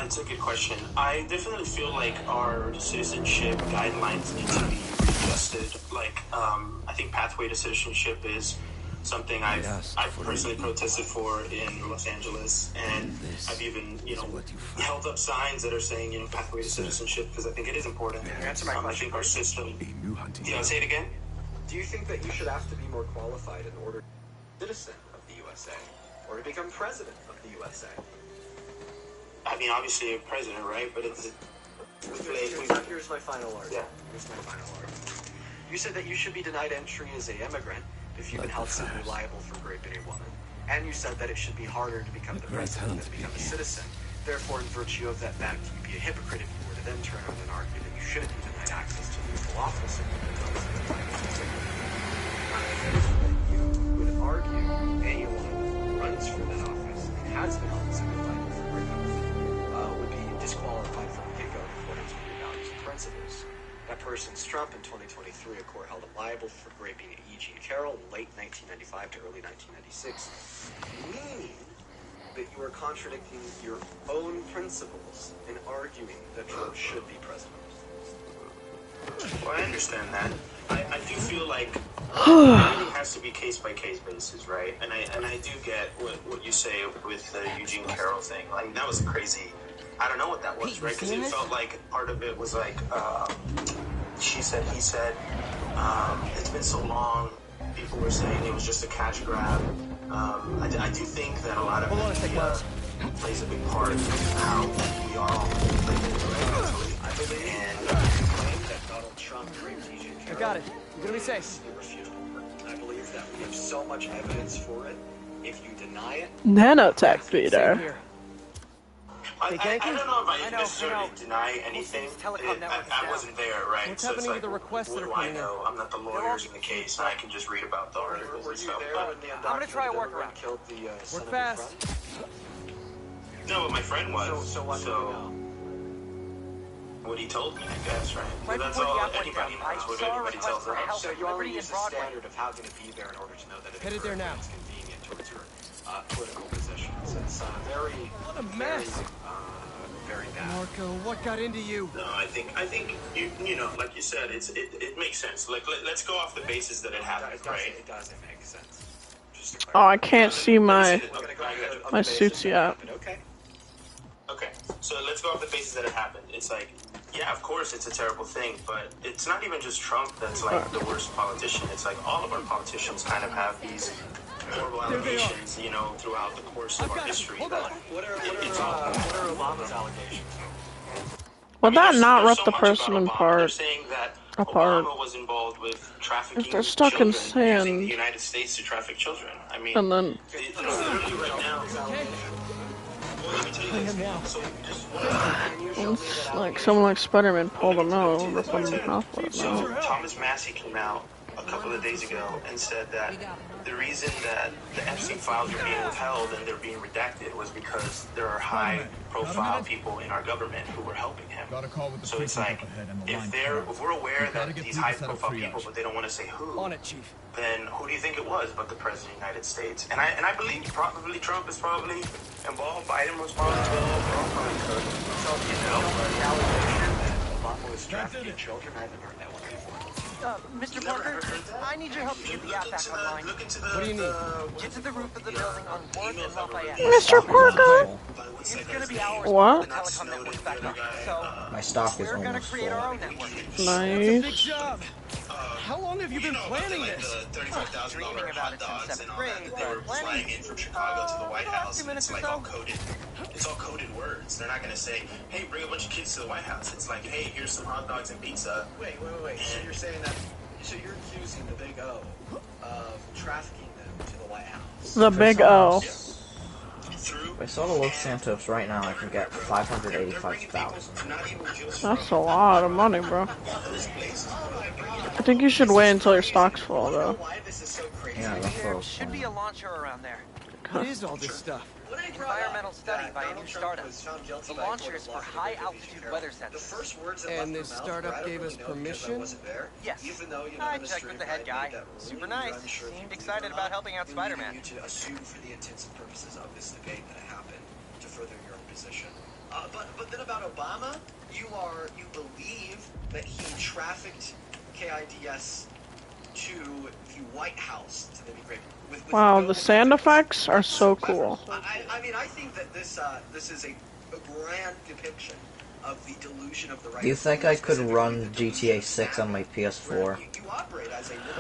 [SPEAKER 9] It's a good question. I definitely feel like our citizenship guidelines need to be adjusted. Like, I think pathway to citizenship is something I've personally protested for in Los Angeles, and I've even, you know, held up signs that are saying, you know, pathway to citizenship, because I think it is important.
[SPEAKER 2] Answer my question.
[SPEAKER 9] I think our system... You know, say it again?
[SPEAKER 2] Do you think that you should have to be more qualified in order to be a citizen of the USA or to become president of the USA?
[SPEAKER 9] I mean, obviously a president, right? But it's...
[SPEAKER 2] Here's my final argument.
[SPEAKER 9] Yeah.
[SPEAKER 2] Here's my final argument. You said that you should be denied entry as an immigrant if you've been held civilly liable for raping a woman. And you said that it should be harder to become the president than to become a citizen. Therefore, in virtue of that fact, you'd be a hypocrite if you were to then turn around and argue that you shouldn't be denied access to legal office. You would argue anyone who runs for that office and has been held civilly liable for raping would be disqualified from the get-go in accordance with your values and principles. That person's Trump. In 2023, a court held him liable for raping E.G. Carroll in late 1995 to early 1996, meaning that you are contradicting your own principles in arguing that Trump should be president.
[SPEAKER 9] Well, I understand that. I do feel like everything has to be case-by-case basis, right? And I do get what you say with the Eugene Carroll thing. Like, that was crazy. I don't know what that was, right? Because it felt like part of it was like, she said, he said, it's been so long, people were saying it was just a cash grab. I do think that a lot of it plays a big part in how we are all mentally.
[SPEAKER 2] I believe and claim that Donald Trump raped E.G. Carroll.
[SPEAKER 7] I got it. You're gonna be safe.
[SPEAKER 2] Irrefutable. I believe that we have so much evidence for it. If you deny it,
[SPEAKER 1] Nanotech Peter.
[SPEAKER 9] I don't know if I necessarily deny anything. I wasn't there, right?
[SPEAKER 7] What's
[SPEAKER 9] so it's
[SPEAKER 7] happening
[SPEAKER 9] like,
[SPEAKER 7] with the requests
[SPEAKER 9] what
[SPEAKER 7] that are
[SPEAKER 9] do I
[SPEAKER 7] coming in?
[SPEAKER 9] know? I'm not the lawyers in the case, and I can just read about the articles
[SPEAKER 2] were
[SPEAKER 9] and
[SPEAKER 2] you
[SPEAKER 9] stuff.
[SPEAKER 2] there
[SPEAKER 9] But
[SPEAKER 2] when the
[SPEAKER 7] I'm gonna try a
[SPEAKER 2] undocumented
[SPEAKER 7] workaround.
[SPEAKER 2] killed the son
[SPEAKER 7] Work
[SPEAKER 2] of your
[SPEAKER 7] fast.
[SPEAKER 2] friend?
[SPEAKER 9] no, but my friend was.
[SPEAKER 2] So what do we know?
[SPEAKER 9] What he told me, I guess, right?
[SPEAKER 7] Right
[SPEAKER 9] That's
[SPEAKER 7] before the
[SPEAKER 9] all
[SPEAKER 7] app went
[SPEAKER 9] anybody
[SPEAKER 7] down, I
[SPEAKER 9] knows. What
[SPEAKER 7] saw a
[SPEAKER 9] everybody
[SPEAKER 7] request
[SPEAKER 9] tells
[SPEAKER 7] for
[SPEAKER 9] us.
[SPEAKER 7] help.
[SPEAKER 2] So you
[SPEAKER 7] Liberty
[SPEAKER 2] already use
[SPEAKER 7] and
[SPEAKER 2] the
[SPEAKER 7] Broadway.
[SPEAKER 2] standard of how to be there in order to know that
[SPEAKER 7] Headed there now.
[SPEAKER 2] it's convenient towards your political positions. It's very,
[SPEAKER 7] What a mess.
[SPEAKER 2] very bad.
[SPEAKER 7] Marco, what got into you?
[SPEAKER 9] No, I think you know, like you said, it makes sense. Like let's go off the basis that it happened, right?
[SPEAKER 2] It doesn't make sense.
[SPEAKER 1] Oh, I can't see my suits yet.
[SPEAKER 9] Okay, so let's go off the basis that it happened. It's like, yeah, of course it's a terrible thing, but it's not even just Trump that's like the worst politician. It's like all of our politicians kind of have these horrible allegations, you know, throughout the course of our history.
[SPEAKER 2] What are Obama's allegations?
[SPEAKER 1] Will that not rip the person
[SPEAKER 9] They're
[SPEAKER 1] apart?
[SPEAKER 9] saying that Obama was involved with trafficking
[SPEAKER 1] If they're stuck in
[SPEAKER 9] children, using
[SPEAKER 1] sand.
[SPEAKER 9] the United States to traffic children. I mean,
[SPEAKER 1] And then
[SPEAKER 9] literally right now. Well, let me tell you this. So just
[SPEAKER 1] like someone like Spider-Man pulled them out, rip them off.
[SPEAKER 9] So Thomas Massey came out a couple of days ago and said that the reason that the Epstein files are being withheld and they're being redacted was because there are high-profile people in our government who were helping him. So it's like, if we're aware that these high-profile people, but they don't want to say who, then who do you think it was but the President of the United States? And I believe probably Trump is probably involved. Biden was probably involved. They're all probably could. So, you know,
[SPEAKER 2] The allegation that Obama was trafficking children, I haven't heard that one before.
[SPEAKER 11] Mr. Parker, I need your help to get the app back online.
[SPEAKER 7] What do you need?
[SPEAKER 11] Get to the roof of the building on 4th and Lafayette.
[SPEAKER 1] Mr. Parker?
[SPEAKER 11] It's gonna be hours
[SPEAKER 1] What?
[SPEAKER 11] before the telecom network's back up. So,
[SPEAKER 12] My stock is
[SPEAKER 11] we're gonna
[SPEAKER 12] almost
[SPEAKER 11] create
[SPEAKER 12] full.
[SPEAKER 11] our own network.
[SPEAKER 7] Big
[SPEAKER 1] Nice.
[SPEAKER 7] job. How long have you been planning this?
[SPEAKER 11] Dreaming about it since 7th grade,
[SPEAKER 9] They were
[SPEAKER 11] but
[SPEAKER 9] flying
[SPEAKER 11] planning.
[SPEAKER 9] in from Chicago to the White House.
[SPEAKER 11] 2 minutes
[SPEAKER 9] It's
[SPEAKER 11] or
[SPEAKER 9] like all
[SPEAKER 11] so.
[SPEAKER 9] coded. It's all coded words. They're not gonna say, "Hey, bring a bunch of kids to the White House." It's like, "Hey, here's some hot dogs and pizza."
[SPEAKER 2] Wait. So you're saying that? So you're accusing the Big O of trafficking them to the White House?
[SPEAKER 1] The big O.
[SPEAKER 12] If I sell the Los Santos right now, I can get 585,000.
[SPEAKER 1] That's a lot of money, bro. I think you should wait until your stock's full, though.
[SPEAKER 12] Yeah, that's what I
[SPEAKER 11] There
[SPEAKER 12] was
[SPEAKER 11] should be a launcher around there.
[SPEAKER 7] What is all this stuff?
[SPEAKER 11] Environmental study by a new startup. The launcher is for high-altitude weather sensors.
[SPEAKER 7] And this startup gave us permission?
[SPEAKER 11] Yes. I checked with the head guy. Super nice. Seemed excited about helping out Spider-Man.
[SPEAKER 2] You to assume for the intents and purposes of this debate that it happened to further your own position. But then about Obama, you believe that he trafficked KIDS to the White House to the great.
[SPEAKER 1] Wow, the sand effects are so cool.
[SPEAKER 2] I mean, I think that this is a grand depiction of the delusion of the right.
[SPEAKER 12] Do you think I could run GTA 6 on my PS4?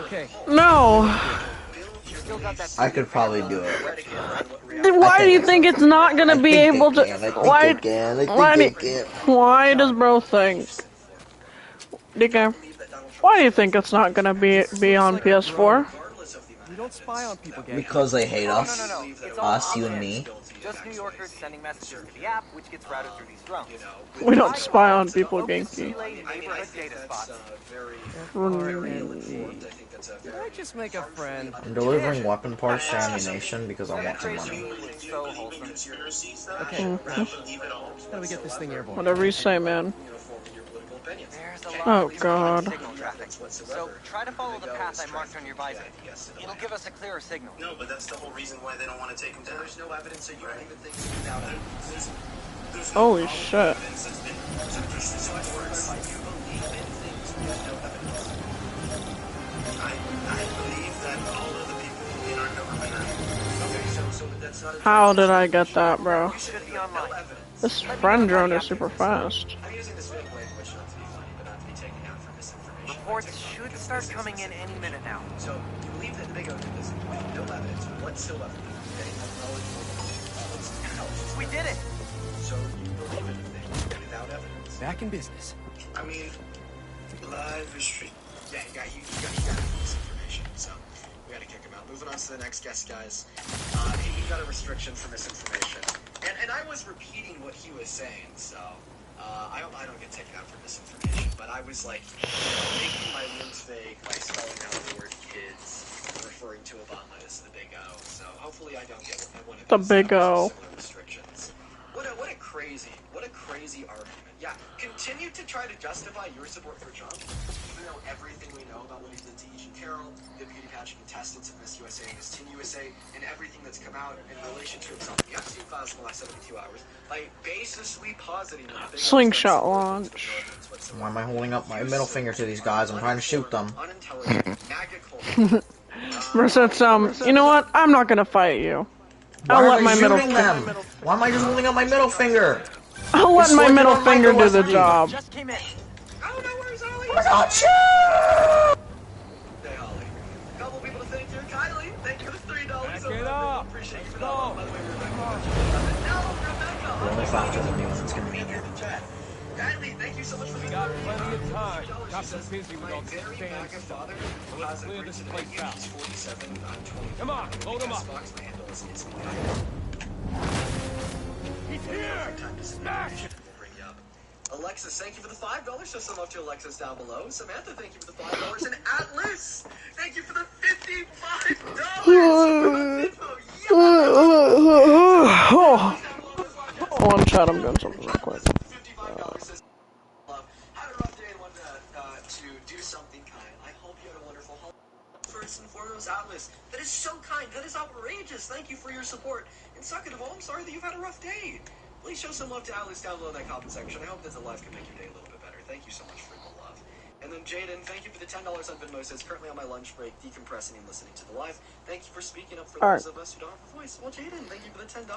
[SPEAKER 7] Okay.
[SPEAKER 1] No.
[SPEAKER 12] I could probably do it.
[SPEAKER 1] Then why do you think it's not gonna be able to? Why does bro think? DK, why do you think it's not gonna be on PS4?
[SPEAKER 7] We don't spy on people, gang.
[SPEAKER 12] Because they hate us.
[SPEAKER 11] No. It's all
[SPEAKER 12] Us, you and me.
[SPEAKER 11] Just New Yorkers sending messages to the app, which gets routed through these drones.
[SPEAKER 1] We don't spy on people, Genki.
[SPEAKER 11] Neighborhood data spots.
[SPEAKER 7] Did I just make a friend?
[SPEAKER 12] I'm delivering weapon parts to ammunition because I want some money.
[SPEAKER 11] So wholesome.
[SPEAKER 7] Okay. How do we get this thing airborne?
[SPEAKER 1] Whatever you say, man.
[SPEAKER 11] There's a lot
[SPEAKER 1] Oh
[SPEAKER 11] of
[SPEAKER 1] God.
[SPEAKER 11] signal traffic. So try to follow the path I marked on your visor. It'll give us a clearer signal.
[SPEAKER 9] No, but that's the whole reason why they don't want to take him down.
[SPEAKER 2] There's no evidence that you don't even think without evidence.
[SPEAKER 1] Holy shit.
[SPEAKER 2] So you believe in things with no evidence.
[SPEAKER 9] I believe that all of the people in our government are.
[SPEAKER 2] Okay, so that's not a
[SPEAKER 1] How did I get that, bro?
[SPEAKER 11] Should be online.
[SPEAKER 1] This friend drone is super fast.
[SPEAKER 2] I'm using this vague language not to be funny, but not to be taken out for misinformation.
[SPEAKER 11] Reports should start coming in any minute now.
[SPEAKER 2] So you believe that the Big O did this with no evidence whatsoever. Okay?
[SPEAKER 11] We did it!
[SPEAKER 2] So you believe in the thing without evidence.
[SPEAKER 7] Back in business.
[SPEAKER 9] I mean, live history.
[SPEAKER 2] Yeah, you got misinformation, so we gotta kick him out. Moving on to the next guest, guys. He got a restriction for misinformation. And I was repeating what he was saying, so I don't get taken out for misinformation, but I was like, making my words vague by spelling out the word kids, referring to Obama as the Big O. So hopefully I don't get one of
[SPEAKER 1] The
[SPEAKER 2] these,
[SPEAKER 1] Big O.
[SPEAKER 2] similar restrictions. What a crazy argument. Yeah, continue to try to justify your support for Trump, even though everything we know about what he did to Eugene Carroll, the beauty catching contestants of Miss USA and Miss Teen USA and everything that's come out in relation to himself. The FC files in the last 72 hours. Like, basically positing that
[SPEAKER 1] slingshot launch.
[SPEAKER 12] Why am I holding up my middle finger to these guys? I'm trying to shoot them.
[SPEAKER 1] Versus, you know what? I'm not gonna fight you. I'll let my middle finger.
[SPEAKER 12] Why am I just holding up my middle finger?
[SPEAKER 1] I'll let my middle finger do the job.
[SPEAKER 11] Just came in.
[SPEAKER 2] Oh no, where's Ollie?
[SPEAKER 12] Where's Ollie?
[SPEAKER 2] Hey, Ollie. Couple people to thank here. Kylie, thank you for the $3.
[SPEAKER 7] Get up.
[SPEAKER 2] Appreciate you for
[SPEAKER 7] Go.
[SPEAKER 2] that. By the way, Rebecca. Now, Rebecca.
[SPEAKER 12] We're only faster than anyone that's gonna be here.
[SPEAKER 2] Kylie, thank you so much for the
[SPEAKER 7] Got plenty of time. Got so busy with all this
[SPEAKER 2] very
[SPEAKER 7] fan
[SPEAKER 2] MAGA
[SPEAKER 7] stuff.
[SPEAKER 2] father
[SPEAKER 7] So
[SPEAKER 2] who
[SPEAKER 7] let's
[SPEAKER 2] has
[SPEAKER 7] clear
[SPEAKER 2] agreed
[SPEAKER 7] this
[SPEAKER 2] to
[SPEAKER 7] place
[SPEAKER 2] debate
[SPEAKER 7] out.
[SPEAKER 2] He's 47, I'm 20.
[SPEAKER 7] Come on, load him up.
[SPEAKER 2] Xbox, my handle is
[SPEAKER 7] He's here. Smash it.
[SPEAKER 2] We'll bring you up. Alexis, thank you for the $5. Show some love to Alexis down below. Samantha, thank you for the $5. And Atlas, thank you for the $55.
[SPEAKER 1] One shot, I'm doing something real quick.
[SPEAKER 2] $55 had a rough day and wanted to do something kind. I hope you had a wonderful holiday. First and foremost, Atlas, that is so kind. That is outrageous. Thank you for your support. And second of all, I'm sorry that you've had a rough day. Please show some love to Atlas down below in that comment section. I hope that the live can make your day a little bit better. Thank you so much for the love. And then Jaden, thank you for the $10 on Venmo. Says currently on my lunch break, decompressing and listening to the live. Thank you for speaking up for those of us who don't have a voice. Well, Jaden, thank you for the $10.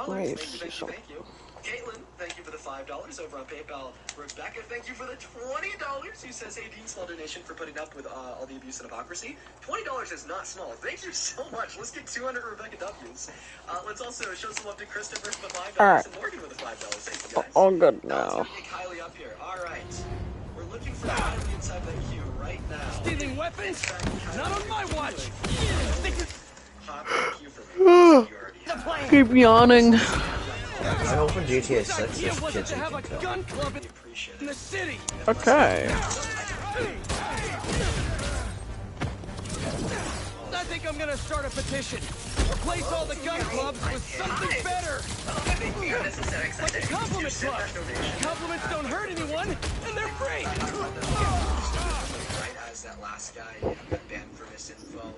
[SPEAKER 2] Thank you. Caitlin, thank you for the $5 over on PayPal. Rebecca, thank you for the $20. Who says, hey, Dean, small donation for putting up with all the abuse and hypocrisy. $20 is not small. Thank you so much. Let's get 200 Rebecca W's. Let's also show some love to Christopher for the $5 and Morgan with the $5. Thank you, guys.
[SPEAKER 1] All good now.
[SPEAKER 2] Let's get Kylie up here. All right. We're looking for Kylie inside that queue right now.
[SPEAKER 7] Stealing weapons? Not on my watch.
[SPEAKER 2] Hop in the queue for me. You already have.
[SPEAKER 1] Keep yawning.
[SPEAKER 12] I opened GTA 6.
[SPEAKER 7] Idea
[SPEAKER 12] There's
[SPEAKER 7] wasn't
[SPEAKER 12] kids
[SPEAKER 7] to
[SPEAKER 12] you
[SPEAKER 7] have
[SPEAKER 12] can
[SPEAKER 7] a
[SPEAKER 12] kill.
[SPEAKER 7] gun club in the city.
[SPEAKER 1] Okay.
[SPEAKER 7] I think I'm gonna start a petition. Replace all the gun clubs with something better. Like the compliment club. Compliments don't hurt anyone, and they're free.
[SPEAKER 2] Right as that last guy got banned for misinfo,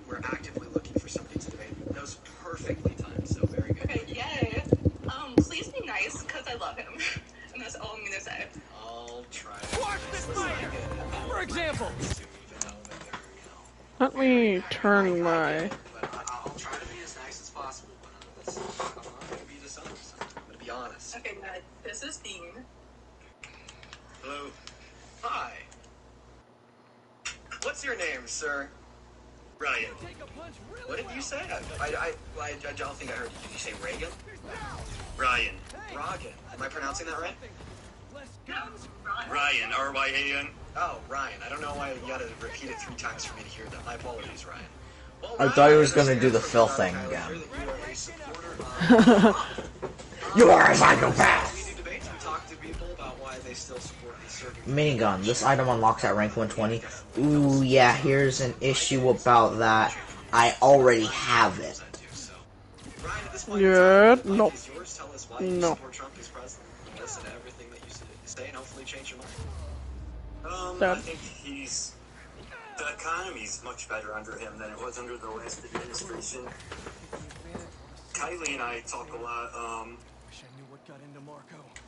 [SPEAKER 2] we're actively looking for somebody to debate. That was perfectly timed, so very good.
[SPEAKER 5] Okay, yay. Please be nice, because I love him. And that's all I'm gonna say.
[SPEAKER 2] I'll try.
[SPEAKER 7] Watch this mic. For example.
[SPEAKER 1] Let me turn my...
[SPEAKER 2] I'll try to be as nice as possible, but I'm not going to be dishonest. I'm going to be honest.
[SPEAKER 5] Okay, Ned, this is Dean.
[SPEAKER 2] Hello. Hi. What's your name, sir? Ryan. What did you say? I don't think I heard you. Did you say Reagan? Ryan. Rogan. Am I pronouncing that right?
[SPEAKER 5] No,
[SPEAKER 2] Ryan. R-Y-A-N. Oh, Ryan. I don't know why you gotta repeat it 3 times for me to hear that. My apologies, Ryan. Well,
[SPEAKER 12] I thought he was gonna do the Phil thing again. You are a psychopath! Minigun. This item unlocks at rank 120. Ooh, yeah, here's an issue about that. I already have it.
[SPEAKER 1] Yeah, no. No.
[SPEAKER 9] I think the economy's much better under him than it was under the last administration. Kylie and I talk a lot.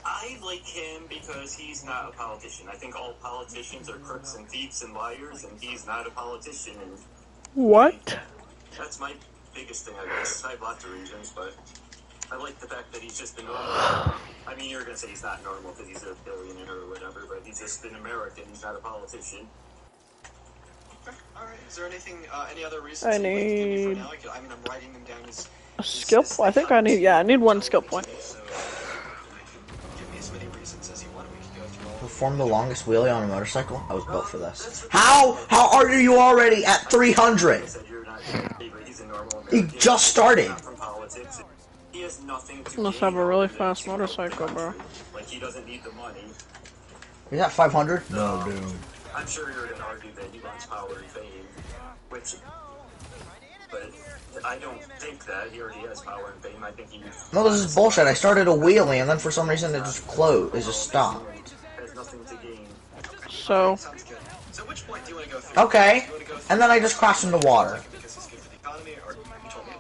[SPEAKER 9] I like him because he's not a politician. I think all politicians are crooks and thieves and liars, and he's not a politician. And
[SPEAKER 1] what?
[SPEAKER 9] That's my biggest thing, I guess. I have lots of reasons, but I like the fact that he's just a normal. I mean, you're gonna say he's not normal because he's a billionaire or whatever, but he's just an American. He's not a politician.
[SPEAKER 2] All right. Is there anything, any other reasons?
[SPEAKER 1] I need
[SPEAKER 2] I mean, I'm writing them down as
[SPEAKER 1] a skill point. I think I need. Yeah, I need 1 skill point.
[SPEAKER 2] give me as many reasons as you want. We can go through all.
[SPEAKER 12] Perform the longest wheelie on a motorcycle? I was built for this. How are you already at 300? He just started.
[SPEAKER 9] He has nothing to
[SPEAKER 1] Must have a really fast motorcycle, bro.
[SPEAKER 9] Like, he doesn't need the money.
[SPEAKER 12] He's at 500? No, dude.
[SPEAKER 9] I'm sure you're gonna argue that he wants power and fame, which, but I don't think that he already has power and fame. I think he.
[SPEAKER 12] No, this is bullshit. I started a wheelie and then for some reason it just closed. It just stopped.
[SPEAKER 9] Has nothing to gain.
[SPEAKER 1] So,
[SPEAKER 2] So which point do you want to go through?
[SPEAKER 12] Okay. And then I just crashed into water.
[SPEAKER 2] Because he's good for the economy, or you told me to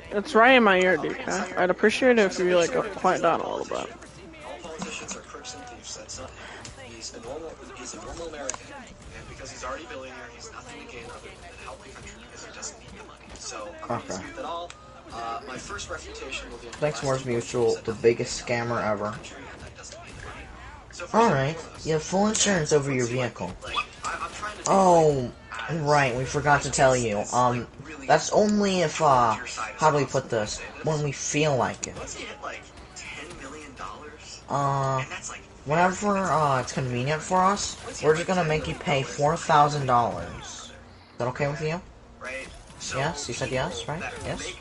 [SPEAKER 2] pick?
[SPEAKER 1] It's right in my ear, DK. I'd appreciate it if you like quiet down a little bit.
[SPEAKER 2] All politicians are crooks and thieves. That's not him. He's a normal American, and because he's already a billionaire, he's nothing to gain other than help the country because he doesn't need the money. So I'm not going to dispute that all. My first refutation will be.
[SPEAKER 12] Thanks, Mars Mutual, the biggest scammer ever. Alright, you have full insurance over your vehicle. Oh, right, we forgot to tell you. That's only if, how do we put this? When we feel like it. Whenever, it's convenient for us, we're just gonna make you pay $4,000. Is that okay with you? Yes? You said yes, right? Yes?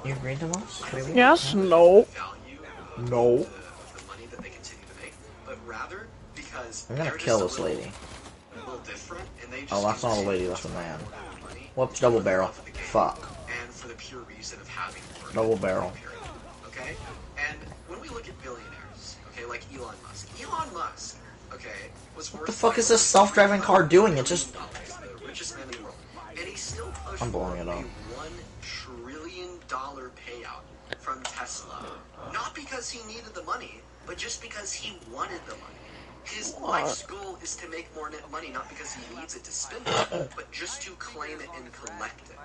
[SPEAKER 12] You agreed to this?
[SPEAKER 1] Yes? No.
[SPEAKER 12] No.
[SPEAKER 2] But rather because
[SPEAKER 12] I'm gonna kill this lady. Oh, that's not a lady, that's a man. Whoops, double barrel. Fuck.
[SPEAKER 2] And for the pure reason of having more.
[SPEAKER 12] Double barrel.
[SPEAKER 2] Okay? And when we look at billionaires, okay, like Elon Musk, okay, was worth
[SPEAKER 12] What the fuck is this self-driving car doing? It just...
[SPEAKER 2] the richest man in the world. And he still pushed
[SPEAKER 12] I'm blowing it up.
[SPEAKER 2] $1 trillion payout from Tesla. Not because he needed the money, but just because he wanted the money. His life's goal is to make more money, not because he needs it to spend it, but just to claim it and collect it.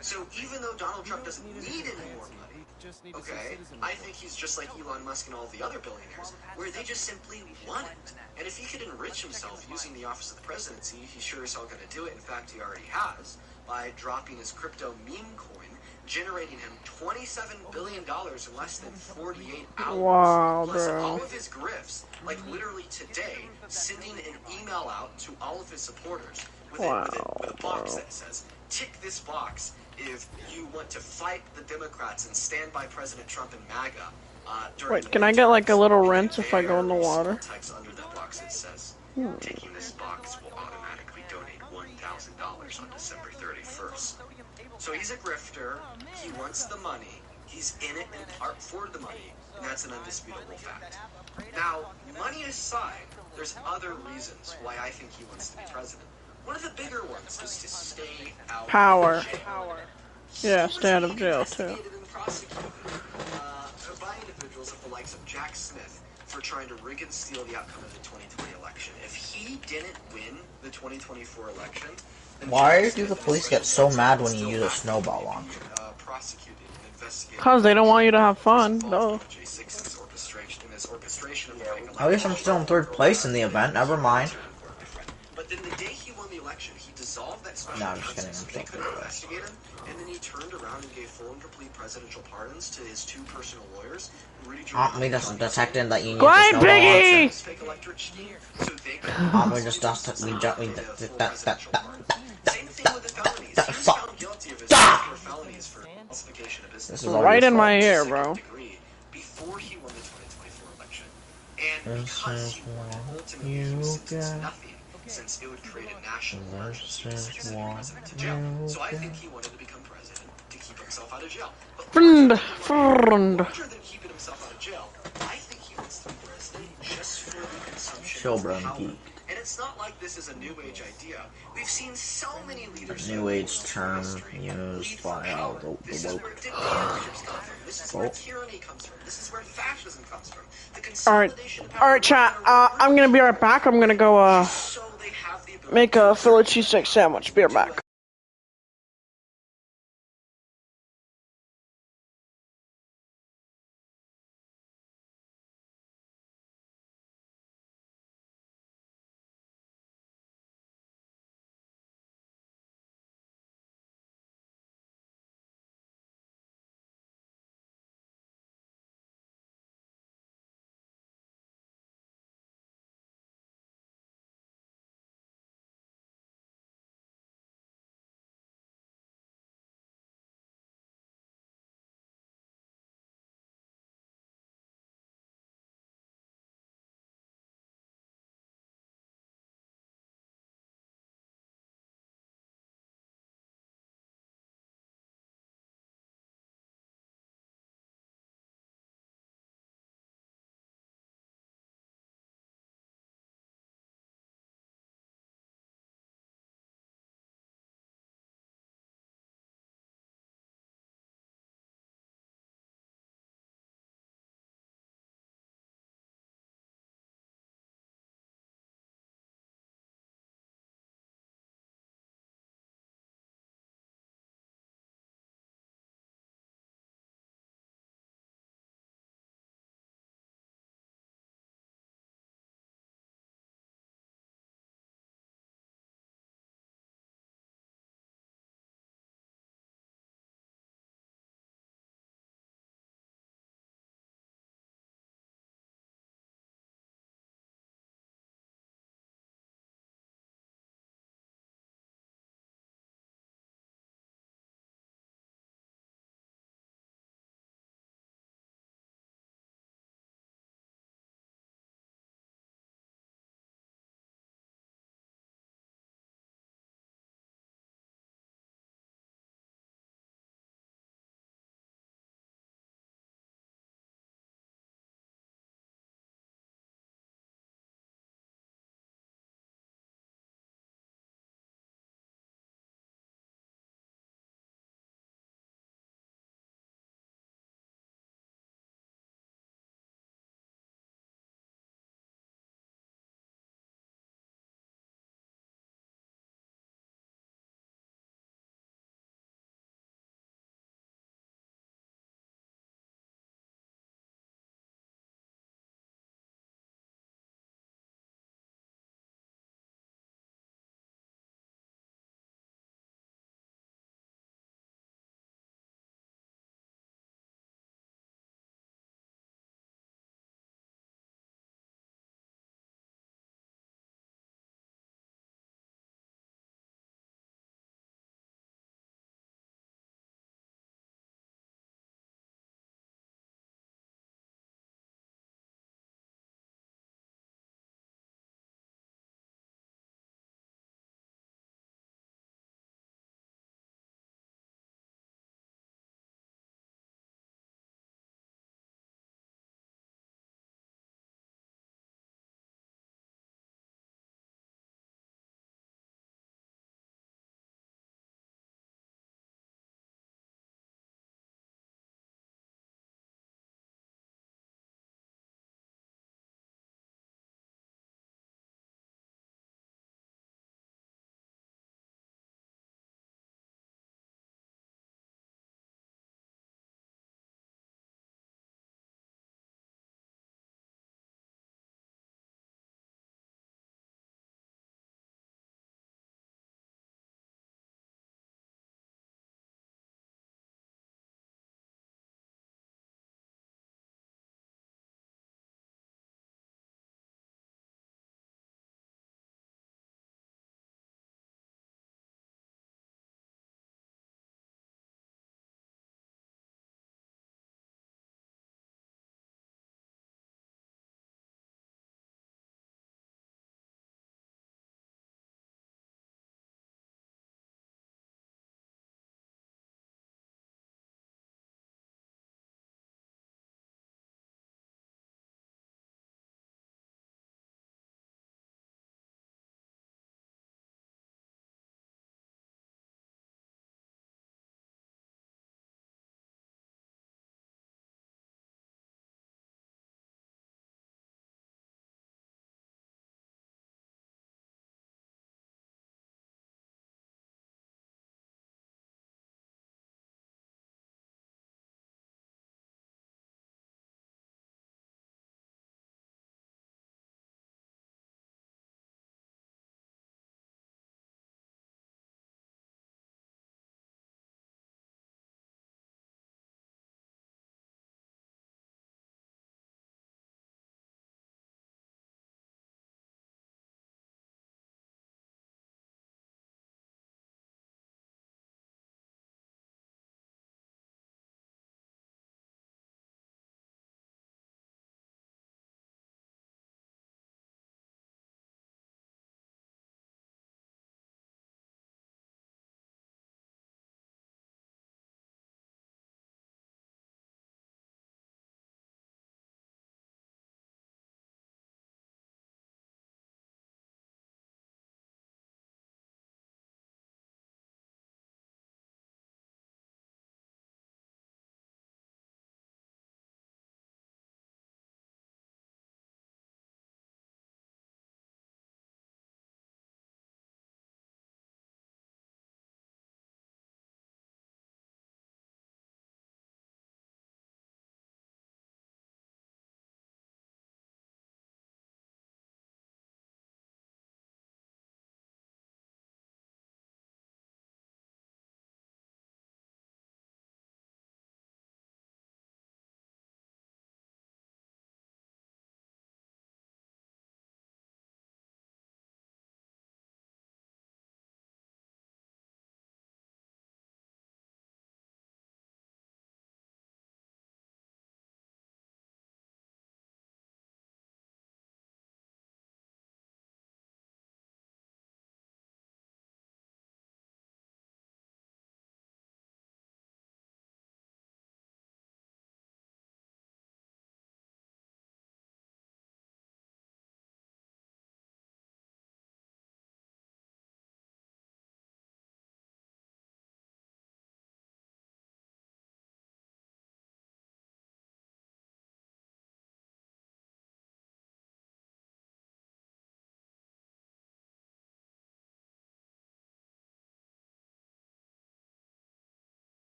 [SPEAKER 2] So even though Donald Trump doesn't need any more money, okay, I think he's just like Elon Musk and all the other billionaires, where they just simply want it. And if he could enrich himself using the office of the presidency, he's sure as hell going to do it. In fact, he already has, by dropping his crypto meme coin, generating him $27 billion in less than 48 hours.
[SPEAKER 1] Wow,
[SPEAKER 2] Plus
[SPEAKER 1] bro.
[SPEAKER 2] all of his grifts, like literally today, sending an email out to all of his supporters with, with a box that says, tick this box if you want to fight the Democrats and stand by President Trump and MAGA.
[SPEAKER 1] Wait, can I get like a little rinse if I go in the water?
[SPEAKER 2] Types under that box it says, ticking this box will automatically donate $1,000 on December 31st. So he's a grifter, he wants the money, he's in it in part for the money, and that's an undisputable fact. Now, money aside, there's other reasons why I think he wants to be president. One of the bigger ones is to stay out
[SPEAKER 1] Power.
[SPEAKER 2] of jail.
[SPEAKER 1] Yeah, stay out of jail too.
[SPEAKER 2] And prosecuted by individuals of the likes of Jack Smith for trying to rig and steal the outcome of the 2020 election. If he didn't win the 2024 election, then
[SPEAKER 12] Why do the police get so mad when you use a snowball launcher?
[SPEAKER 2] prosecuted and investigated.
[SPEAKER 1] Cause they don't want you to have fun. No.
[SPEAKER 2] J6's orchestration of the fake
[SPEAKER 12] At least I'm still in third place in the event, never mind.
[SPEAKER 2] But then the day he won the election, he dissolved that special
[SPEAKER 12] No, I'm just
[SPEAKER 2] counsel
[SPEAKER 12] kidding,
[SPEAKER 2] so they couldn't investigate him, and then he turned around and gave full and complete presidential pardons to his two personal lawyers, Rudy Giuliani.
[SPEAKER 12] We just detected that you need
[SPEAKER 1] Glide
[SPEAKER 12] the snowball
[SPEAKER 1] Piggy!
[SPEAKER 12] launcher.
[SPEAKER 2] Fake electric scheme, so they could
[SPEAKER 12] We just dusted, we
[SPEAKER 2] Same thing with the felonies. He was
[SPEAKER 12] fuck.
[SPEAKER 2] found guilty of his felonies for falsification of business.
[SPEAKER 12] This is all
[SPEAKER 1] Right
[SPEAKER 12] your
[SPEAKER 1] in my
[SPEAKER 12] fault.
[SPEAKER 1] ear, bro.
[SPEAKER 2] Degree before he won the 2024 election. And
[SPEAKER 12] This
[SPEAKER 2] because
[SPEAKER 12] is
[SPEAKER 2] he won,
[SPEAKER 12] what
[SPEAKER 2] ultimately
[SPEAKER 12] you
[SPEAKER 2] he was sentenced to
[SPEAKER 12] get.
[SPEAKER 2] nothing, since it would create a national emergency
[SPEAKER 12] This
[SPEAKER 2] to
[SPEAKER 12] is
[SPEAKER 2] send the
[SPEAKER 12] what
[SPEAKER 2] president to jail.
[SPEAKER 12] you
[SPEAKER 2] So I
[SPEAKER 12] get.
[SPEAKER 2] think he wanted to become president to keep himself out of jail. But
[SPEAKER 1] Friend.
[SPEAKER 2] larger than keeping himself out of jail, I think he wants to be president just for the consumption of
[SPEAKER 12] Children
[SPEAKER 2] power.
[SPEAKER 12] geek.
[SPEAKER 2] And it's not like this is a new age idea. We've seen so many leaders.
[SPEAKER 12] New age term used by the
[SPEAKER 2] This is
[SPEAKER 12] woke.
[SPEAKER 2] where dictatorships come from. This is where
[SPEAKER 12] Oh.
[SPEAKER 2] tyranny comes from. This is where fascism comes from. The
[SPEAKER 1] Alright.
[SPEAKER 2] consolidation of power.
[SPEAKER 1] Alright, chat. I'm gonna be right back. I'm gonna go,
[SPEAKER 2] So they have the ability
[SPEAKER 1] make a Philly cheesesteak sandwich. Be right back.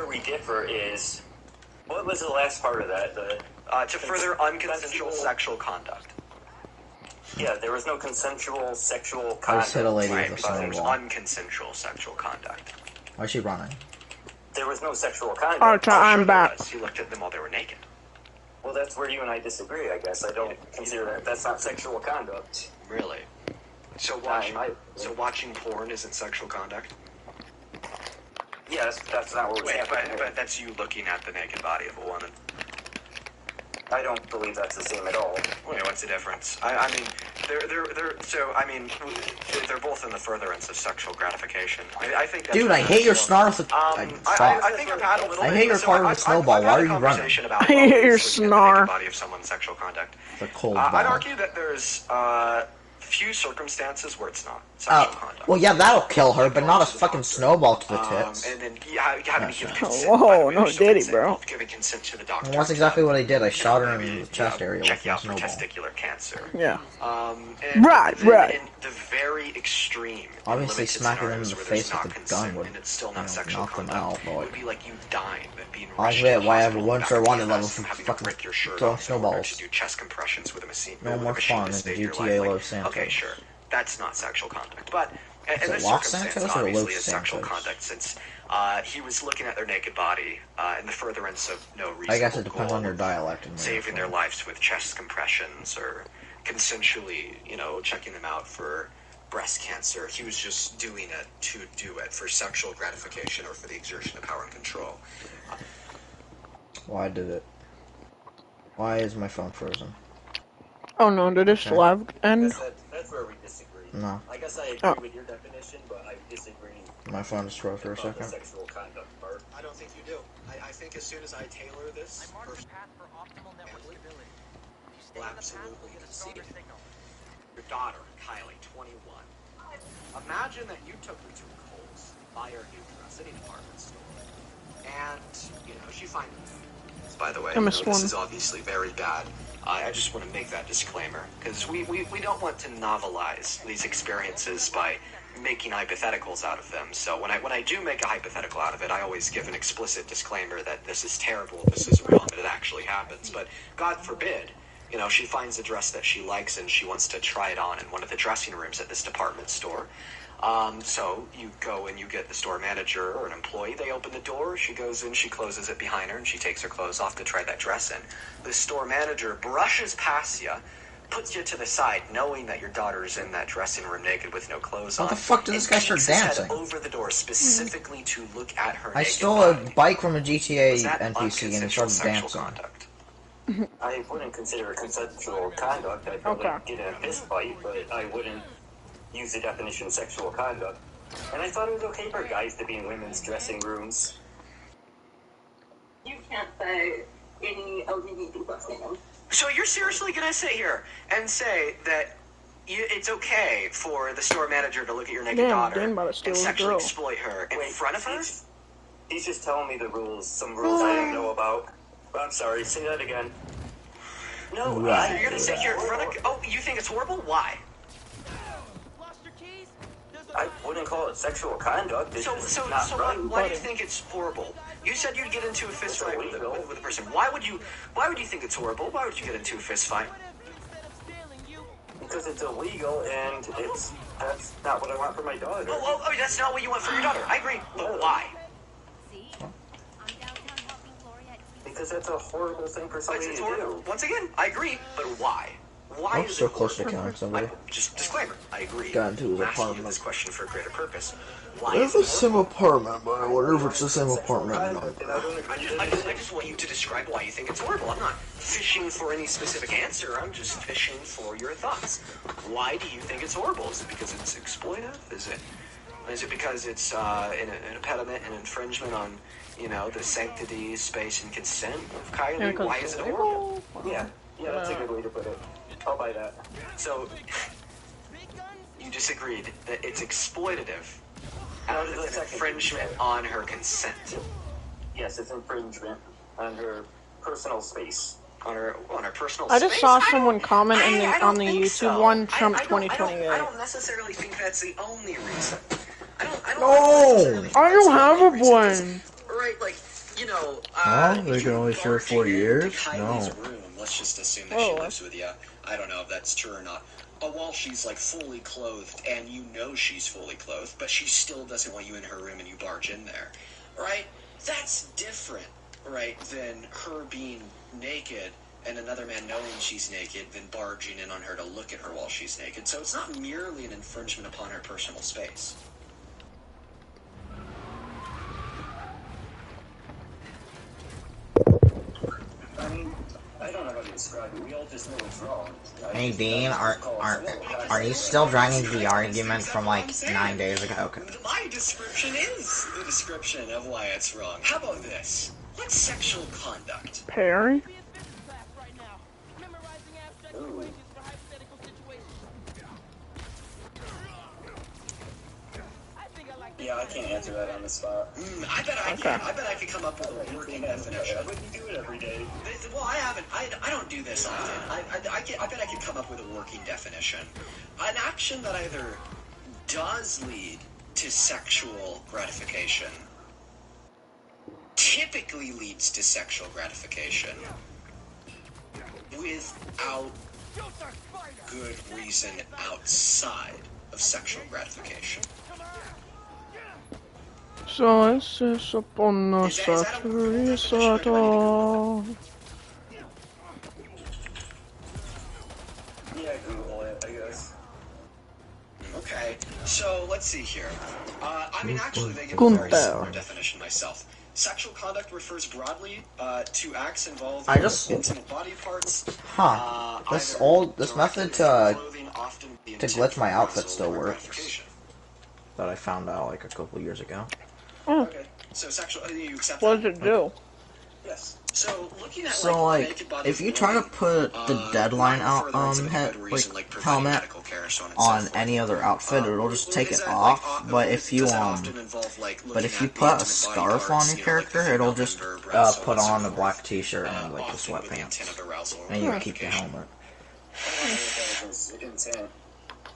[SPEAKER 13] we differ is, what was the last part of that?
[SPEAKER 2] To further unconsensual sexual conduct.
[SPEAKER 13] Yeah, there was no consensual sexual conduct.
[SPEAKER 12] I just hit a lady
[SPEAKER 2] Right,
[SPEAKER 12] with a
[SPEAKER 2] because there was
[SPEAKER 12] snowball.
[SPEAKER 2] unconsensual sexual conduct.
[SPEAKER 12] Why is she running?
[SPEAKER 13] There was no sexual conduct.
[SPEAKER 1] Alright, I'm back.
[SPEAKER 2] He looked at them while they were naked.
[SPEAKER 13] Well, that's where you and I disagree, I guess. I don't consider that's not sexual conduct.
[SPEAKER 2] Really? So watching porn isn't sexual conduct?
[SPEAKER 13] Yes, that's not what was happening.
[SPEAKER 2] But that's you looking at the naked body of a woman.
[SPEAKER 13] I don't believe that's the same at all.
[SPEAKER 2] Wait, what's the difference? I mean, they're both in the furtherance of sexual gratification. I think that's
[SPEAKER 12] Dude, I hate your snarl with
[SPEAKER 2] I think I've had a little
[SPEAKER 12] I
[SPEAKER 2] bit.
[SPEAKER 12] hate your car with a snowball. Why are you running?
[SPEAKER 1] I hate your snarl.
[SPEAKER 2] Body of someone's sexual conduct.
[SPEAKER 12] The cold
[SPEAKER 2] I'd
[SPEAKER 12] ball.
[SPEAKER 2] argue that there's few circumstances where it's not sexual conduct.
[SPEAKER 12] Well, yeah, that'll kill her, but not a fucking snowball to the tits.
[SPEAKER 2] And then you haven't given consent.
[SPEAKER 1] Whoa, no diddy, bro.
[SPEAKER 2] Giving consent to the doctor.
[SPEAKER 12] Well, that's exactly what I did. I shot her in the chest area with
[SPEAKER 2] Check
[SPEAKER 12] a
[SPEAKER 2] out for
[SPEAKER 12] snowball.
[SPEAKER 2] testicular cancer.
[SPEAKER 1] Yeah.
[SPEAKER 2] Right.
[SPEAKER 1] Right.
[SPEAKER 2] In the very extreme.
[SPEAKER 12] Obviously, smacking them in the face with a gun would,
[SPEAKER 2] and it's still not sexual
[SPEAKER 12] knock them
[SPEAKER 2] conduct.
[SPEAKER 12] out,
[SPEAKER 2] It
[SPEAKER 12] but
[SPEAKER 2] would be like you dying and being
[SPEAKER 12] I'll
[SPEAKER 2] rushed
[SPEAKER 12] bet
[SPEAKER 2] to the
[SPEAKER 12] why I have a
[SPEAKER 2] hospital
[SPEAKER 12] 1
[SPEAKER 2] back
[SPEAKER 12] star
[SPEAKER 2] in
[SPEAKER 12] wanted
[SPEAKER 2] the
[SPEAKER 12] level
[SPEAKER 2] US
[SPEAKER 12] for
[SPEAKER 2] and having to
[SPEAKER 12] fucking
[SPEAKER 2] rip your shirt
[SPEAKER 12] throwing
[SPEAKER 2] off in order
[SPEAKER 12] snowballs.
[SPEAKER 2] to do chest compressions with a machine.
[SPEAKER 12] No
[SPEAKER 2] with a
[SPEAKER 12] more
[SPEAKER 2] machine
[SPEAKER 12] fun
[SPEAKER 2] to
[SPEAKER 12] in
[SPEAKER 2] save your
[SPEAKER 12] GTA
[SPEAKER 2] life.
[SPEAKER 12] Los Santos.
[SPEAKER 2] Okay, sure. That's not sexual conduct, but in
[SPEAKER 12] Is it
[SPEAKER 2] this
[SPEAKER 12] Los
[SPEAKER 2] circumstance,
[SPEAKER 12] Santos or
[SPEAKER 2] obviously,
[SPEAKER 12] Los
[SPEAKER 2] it's sexual
[SPEAKER 12] Santos?
[SPEAKER 2] conduct since he was looking at their naked body in the furtherance of no reason.
[SPEAKER 12] I guess it depends on your dialect. And
[SPEAKER 2] Saving their lives with chest compressions or consensually, checking them out for breast cancer. He was just doing it to do it for sexual gratification or for the exertion of power and control.
[SPEAKER 12] Why did it? Why is my phone frozen?
[SPEAKER 1] Oh no, did it still have end?
[SPEAKER 13] That's where we disagree.
[SPEAKER 12] No.
[SPEAKER 13] I guess I agree with your definition, but I disagree.
[SPEAKER 12] My phone just froze for a
[SPEAKER 13] about the
[SPEAKER 12] second.
[SPEAKER 13] sexual conduct part.
[SPEAKER 2] I don't think you do. I think as soon as I tailor this, will absolutely concede. Your daughter, Kylie, 21. Imagine that you took her to Kohl's, buy her a new dress at a department store, and she finds. By the way,
[SPEAKER 1] I missed
[SPEAKER 2] this
[SPEAKER 1] one.
[SPEAKER 2] is obviously very bad. I just want to make that disclaimer because we don't want to novelize these experiences by making hypotheticals out of them. So when I do make a hypothetical out of it, I always give an explicit disclaimer that this is terrible, this is real, and it actually happens. But God forbid, she finds a dress that she likes and she wants to try it on in one of the dressing rooms at this department store. So you go and you get the store manager or an employee, they open the door, she goes in, she closes it behind her, and she takes her clothes off to try that dress in. The store manager brushes past you, puts you to the side, knowing that your daughter is in that dressing room naked with no clothes on.
[SPEAKER 12] What the fuck did this guy start dancing?
[SPEAKER 2] Over the door specifically to look at her
[SPEAKER 12] I
[SPEAKER 2] naked
[SPEAKER 12] stole a
[SPEAKER 2] body.
[SPEAKER 12] bike from a GTA
[SPEAKER 2] Was that
[SPEAKER 12] NPC and it
[SPEAKER 2] unconsensual
[SPEAKER 12] started
[SPEAKER 2] sexual
[SPEAKER 12] dancing.
[SPEAKER 2] conduct?
[SPEAKER 13] I wouldn't consider it consensual conduct. I'd probably
[SPEAKER 1] Okay.
[SPEAKER 13] get in a fist fight, but I wouldn't use the definition of sexual conduct. And I thought it was okay for guys to be in women's dressing rooms.
[SPEAKER 5] You can't say any LGBT plus thing.
[SPEAKER 2] So you're seriously gonna sit here and say that it's okay for the store manager to look at your naked
[SPEAKER 1] Damn,
[SPEAKER 2] daughter
[SPEAKER 1] Dan about to steal
[SPEAKER 2] and
[SPEAKER 1] his
[SPEAKER 2] sexually
[SPEAKER 1] girl.
[SPEAKER 2] exploit her in front of her?
[SPEAKER 13] He's just telling me the rules, some rules I didn't know about. But I'm sorry, say that again. No,
[SPEAKER 12] Right.
[SPEAKER 2] You're gonna sit here in front of... Oh, you think it's horrible? Why?
[SPEAKER 13] I wouldn't call it sexual conduct. It's just not right.
[SPEAKER 2] Why do you think it's horrible? You said you'd get into a fist fight with a person. Why would you think it's horrible? Why would you get into a fist fight?
[SPEAKER 13] Because it's illegal and that's not what I want for my daughter.
[SPEAKER 2] Oh, that's not what you want for your daughter. I agree, but why?
[SPEAKER 13] Because that's a horrible thing for somebody to
[SPEAKER 2] It's horrible.
[SPEAKER 13] do.
[SPEAKER 2] Once again, I agree, but why? Why
[SPEAKER 12] I'm
[SPEAKER 2] is
[SPEAKER 12] so
[SPEAKER 2] it
[SPEAKER 12] close to
[SPEAKER 2] horrible?
[SPEAKER 12] killing somebody.
[SPEAKER 2] Just disclaimer, I agree.
[SPEAKER 12] Got into his
[SPEAKER 2] I'm asking you
[SPEAKER 12] apartment.
[SPEAKER 2] this question for a greater purpose. Why
[SPEAKER 12] It's
[SPEAKER 2] is
[SPEAKER 12] the same apartment, but I wonder if it's the same apartment or not.
[SPEAKER 2] I just want you to describe why you think it's horrible. I'm not fishing for any specific answer. I'm just fishing for your thoughts. Why do you think it's horrible? Is it because it's exploitive? Is it because it's an impediment, an infringement on, the sanctity, space, and consent of Kylie? Why is it horrible?
[SPEAKER 13] Yeah, that's a good way to put it. I'll buy that.
[SPEAKER 2] So, you disagreed that it's exploitative. And it's an infringement on her consent.
[SPEAKER 13] Yes, it's infringement on her personal space.
[SPEAKER 2] On her personal
[SPEAKER 1] I
[SPEAKER 2] space?
[SPEAKER 1] just saw someone comment on the YouTube
[SPEAKER 2] so.
[SPEAKER 1] one, Trump
[SPEAKER 2] I
[SPEAKER 1] 2028.
[SPEAKER 2] don't necessarily think that's the only reason. I don't
[SPEAKER 1] No!
[SPEAKER 2] necessarily think
[SPEAKER 1] I
[SPEAKER 2] that's
[SPEAKER 1] don't
[SPEAKER 2] the
[SPEAKER 1] have
[SPEAKER 2] only
[SPEAKER 1] a
[SPEAKER 2] reason, 'cause,
[SPEAKER 1] one.
[SPEAKER 2] Right, like, you know,
[SPEAKER 12] oh, they can only share 4 years?
[SPEAKER 2] Kylie's
[SPEAKER 12] No.
[SPEAKER 2] room, let's just assume that she lives with you. I don't know if that's true or not. While she's like fully clothed, and you know she's fully clothed, but she still doesn't want you in her room and you barge in there, right? That's different, right, than her being naked and another man knowing she's naked, then barging in on her to look at her while she's naked. So it's not merely an infringement upon her personal space.
[SPEAKER 13] I mean, I don't know how to describe it. We all just know it's wrong.
[SPEAKER 12] Hey Dean, are you still dragging the argument from like 9 days ago? Okay.
[SPEAKER 2] My description is the description of why it's wrong. How about this? What's sexual conduct?
[SPEAKER 1] Perry?
[SPEAKER 13] Yeah, I can't answer that on the spot.
[SPEAKER 2] I bet I can. I bet I could come up with a working definition.
[SPEAKER 13] But you do it every day.
[SPEAKER 2] Well, I haven't. I don't do this often. I bet I could come up with a working definition. An action that either does lead to sexual gratification, typically leads to sexual gratification, without good reason outside of sexual gratification.
[SPEAKER 1] So es upon us at all.
[SPEAKER 13] Yeah, Google it, I guess.
[SPEAKER 2] Okay, so let's see here. I mean, actually, they give a very similar definition myself. Sexual conduct refers broadly to acts involving intimate body parts.
[SPEAKER 12] This method to glitch my outfit still works. That I found out like a couple years ago.
[SPEAKER 2] Okay, so sexual. You accept
[SPEAKER 1] what does it do?
[SPEAKER 2] Yes. So looking at
[SPEAKER 12] like if you try to put the Deadline helmet on any other outfit, it'll just take it off. But if you put a scarf on your character, it'll just put on a black T-shirt and like the sweatpants, and you keep the helmet.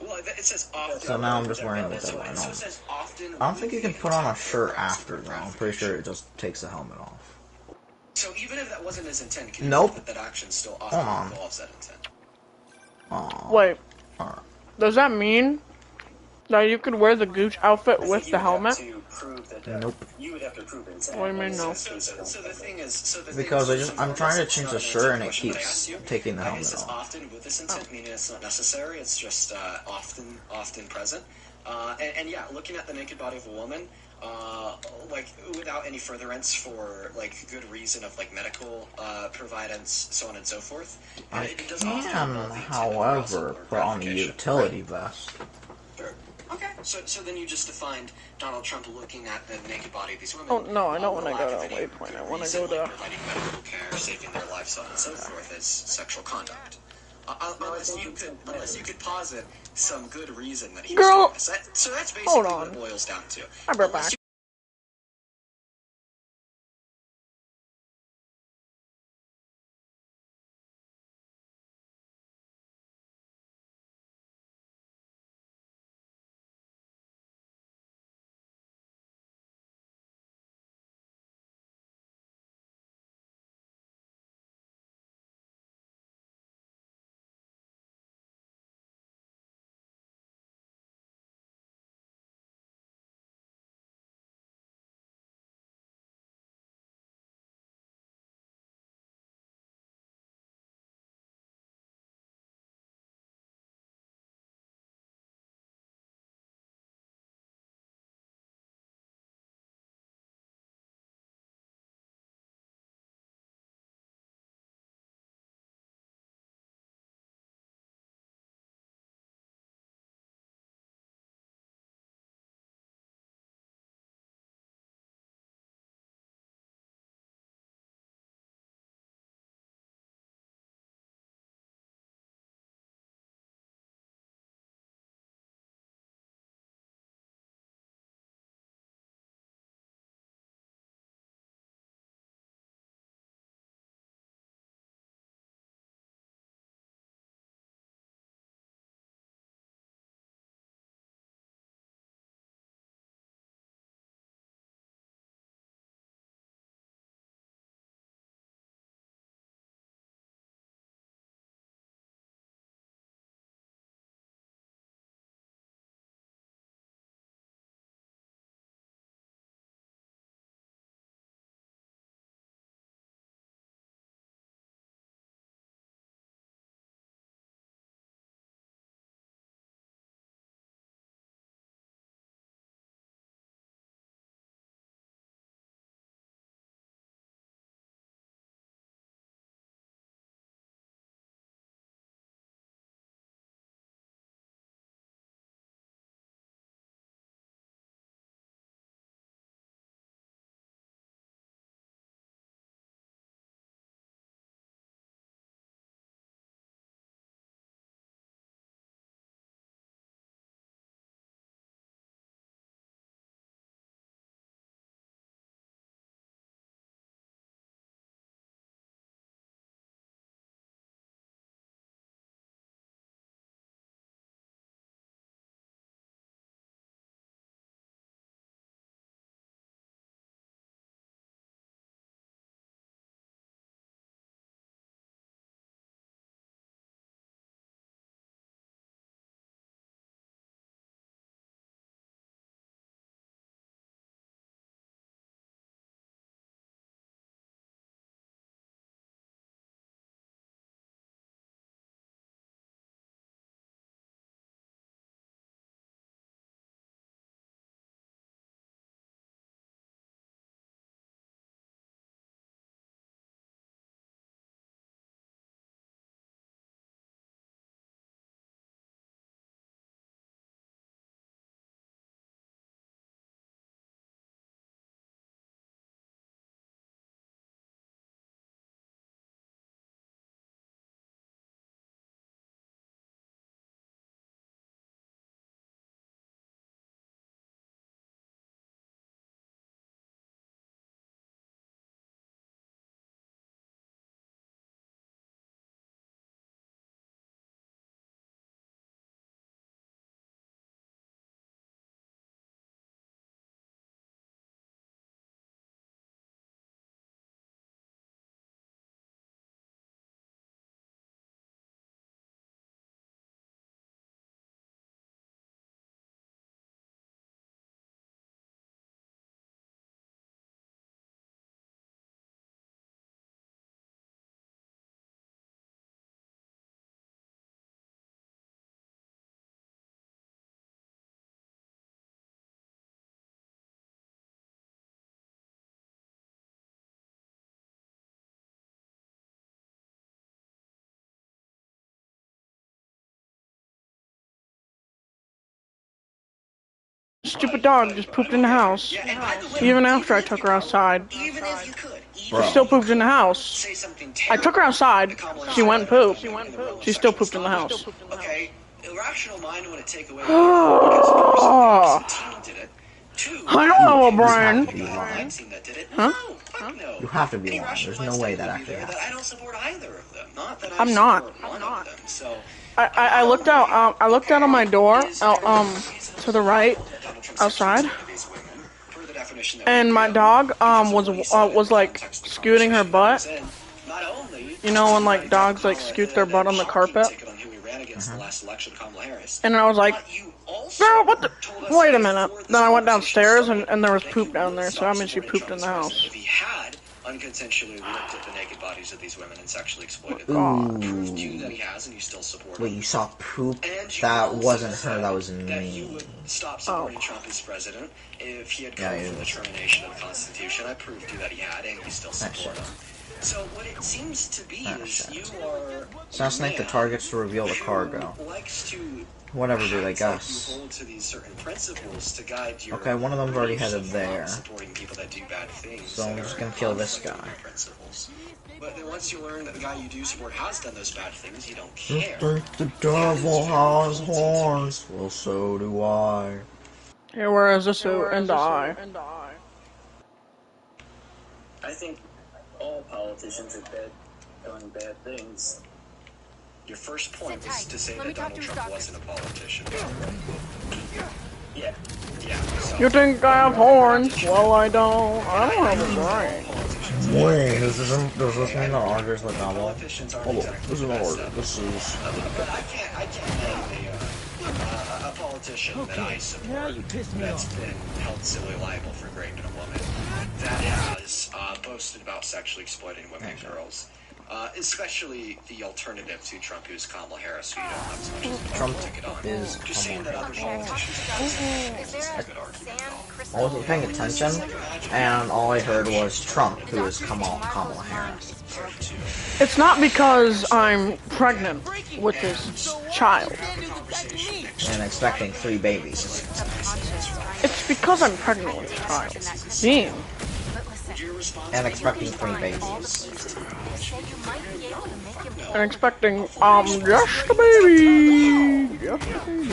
[SPEAKER 2] Well, it says often.
[SPEAKER 12] So now I'm just wearing the Deadline helmet. I don't think you can put on a shirt after though. I'm pretty sure it just takes the helmet off.
[SPEAKER 2] So even if that wasn't his intent, can you
[SPEAKER 12] nope.
[SPEAKER 2] that action still often involves that intent?
[SPEAKER 1] Wait. Does that mean that you could wear the Gooch outfit with the helmet?
[SPEAKER 12] Nope.
[SPEAKER 13] You would have to prove it.
[SPEAKER 1] What do you mean no?
[SPEAKER 2] So the thing is,
[SPEAKER 12] because I'm trying to change the shirt and it keeps taking the helmet off.
[SPEAKER 2] Often with this intent, meaning it's not necessary. It's just often present. And yeah, looking at the naked body of a woman, like without any furtherance for like good reason of like medical providence, so on and so forth.
[SPEAKER 12] I can, however, put on the utility vest.
[SPEAKER 2] Okay, so then you just defined Donald Trump looking at the naked body of these women.
[SPEAKER 1] Oh no, I don't want to go to Waypoint. I want to go to
[SPEAKER 2] providing medical care, saving their lives, so on and so forth, as sexual conduct. Unless you could posit some good reason that he was doing this. So that's basically what it boils down to.
[SPEAKER 1] I'll be back. Stupid dog just pooped in the house. Even after I took her outside. She still pooped in the house. I took her outside. She went and pooped. She still pooped in the house.
[SPEAKER 2] Okay, irrational mind want to take away.
[SPEAKER 1] I don't know a brain. Huh?
[SPEAKER 12] You have to be lying. There's no way that actually happened.
[SPEAKER 2] I don't support either of them. Not that
[SPEAKER 1] I'm not.
[SPEAKER 2] So
[SPEAKER 1] I looked out. I looked out on my door. To the right, outside. And my dog was like scooting her butt. You know when like dogs like scoot their butt on the carpet. And I was like, girl, what the? Wait a minute. Then I went downstairs and there was poop down there. So I mean she pooped in the house.
[SPEAKER 2] Unconsensually looked at the naked bodies of these women and sexually exploited
[SPEAKER 12] them.
[SPEAKER 2] Proved you that he has and you still support him.
[SPEAKER 12] Wait, you saw poop? That wasn't her, that was me.
[SPEAKER 2] That you would stop supporting Trump as president if he had called for the termination of the Constitution. I proved you that he had and you still support him. So what it seems to be is you are
[SPEAKER 12] assassinate the targets to reveal the cargo. Whatever, dude, I guess. Okay, one of them's already headed there. So I'm just gonna kill this guy.
[SPEAKER 2] But then once you learn that the guy you do support has done those bad things, you don't care.
[SPEAKER 12] The devil has horns. Well, so do I.
[SPEAKER 1] Here, where is the suit and I?
[SPEAKER 13] I think all politicians are doing bad things.
[SPEAKER 2] Your first point was to say that Donald Trump wasn't a politician. Yeah. So
[SPEAKER 1] You think I have horns? Well, I don't. I don't have a brain.
[SPEAKER 12] Wait, does this mean the order's the double?
[SPEAKER 2] Oh,
[SPEAKER 12] this is an order. This is...
[SPEAKER 2] I can't name a politician that I support that's been held civilly liable for raping a woman that has boasted about sexually exploiting women and girls. Especially the alternative to Trump, who's Kamala Harris, who you don't have as much as a
[SPEAKER 12] Trump
[SPEAKER 2] ticket on.
[SPEAKER 12] is
[SPEAKER 2] Just saying that other politicians have a good argument.
[SPEAKER 12] I wasn't paying attention, and all I heard was Trump, who is Kamala Harris.
[SPEAKER 1] It's not because I'm pregnant with this child.
[SPEAKER 12] And expecting 3 babies.
[SPEAKER 1] It's because I'm pregnant with a child. Damn.
[SPEAKER 12] And expecting 3 babies.
[SPEAKER 1] And expecting, just a baby.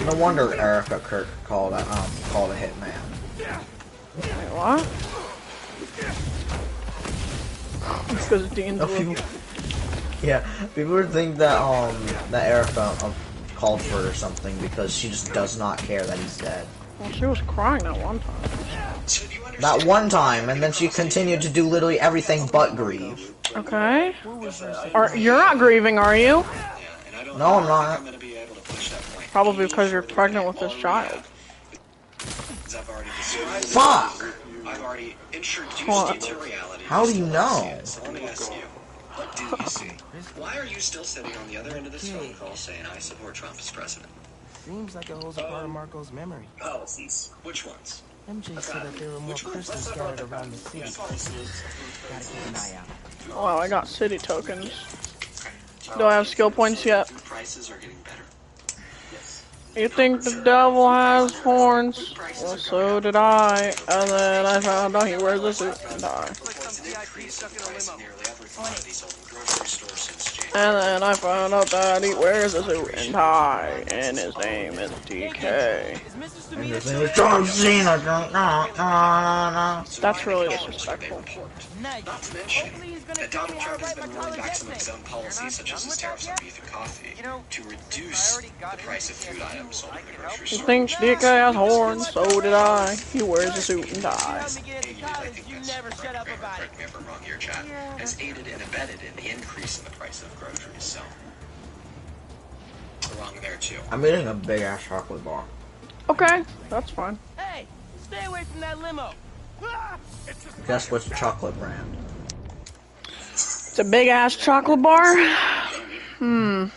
[SPEAKER 12] No wonder Erica Kirk called a hitman.
[SPEAKER 1] Wait, what? Because Dean's
[SPEAKER 12] Yeah, people would think that that Erica called for it or something because she just does not care that he's dead.
[SPEAKER 1] Well, she was crying that one time.
[SPEAKER 12] That one time, and then she continued to do literally everything but grieve.
[SPEAKER 1] Okay. You're not grieving, are you?
[SPEAKER 12] No, I'm not.
[SPEAKER 1] Probably because you're pregnant with this child.
[SPEAKER 12] Fuck!
[SPEAKER 2] What?
[SPEAKER 12] How do you know?
[SPEAKER 2] Let me ask you, what do you see? Why are you still sitting on the other end of this phone call saying I support Trump as president?
[SPEAKER 7] Seems like it holds a part of Marco's memory.
[SPEAKER 2] Policies. Which ones?
[SPEAKER 7] MJ said that there were more crystals scattered around the city. Gotta keep an eye out.
[SPEAKER 1] Wow, I got city tokens. Do I have skill points yet?
[SPEAKER 2] Prices are getting better.
[SPEAKER 1] You think the devil has horns? Well, so did I. And then I found out he wears a suit and tie. And then I found out that he wears a suit and tie, and his name is DK.
[SPEAKER 12] And his name is John Cena.
[SPEAKER 1] That's really disrespectful.
[SPEAKER 2] Not to mention that Donald Trump has been rolling back some of his own policies, such as his tariffs on beef and coffee, to reduce the price of food items sold at the grocery
[SPEAKER 1] He
[SPEAKER 2] store.
[SPEAKER 1] thinks DK has horns, so did I. He wears a suit and tie.
[SPEAKER 2] Correct me if I'm wrong here, chat, has aided and abetted in the increase in the price of groceries, so we're wrong there too.
[SPEAKER 12] I'm eating a big ass chocolate bar.
[SPEAKER 1] Okay, that's fine.
[SPEAKER 7] Hey, stay away from that limo.
[SPEAKER 12] Guess which chocolate brand?
[SPEAKER 1] It's a big ass chocolate bar.
[SPEAKER 2] And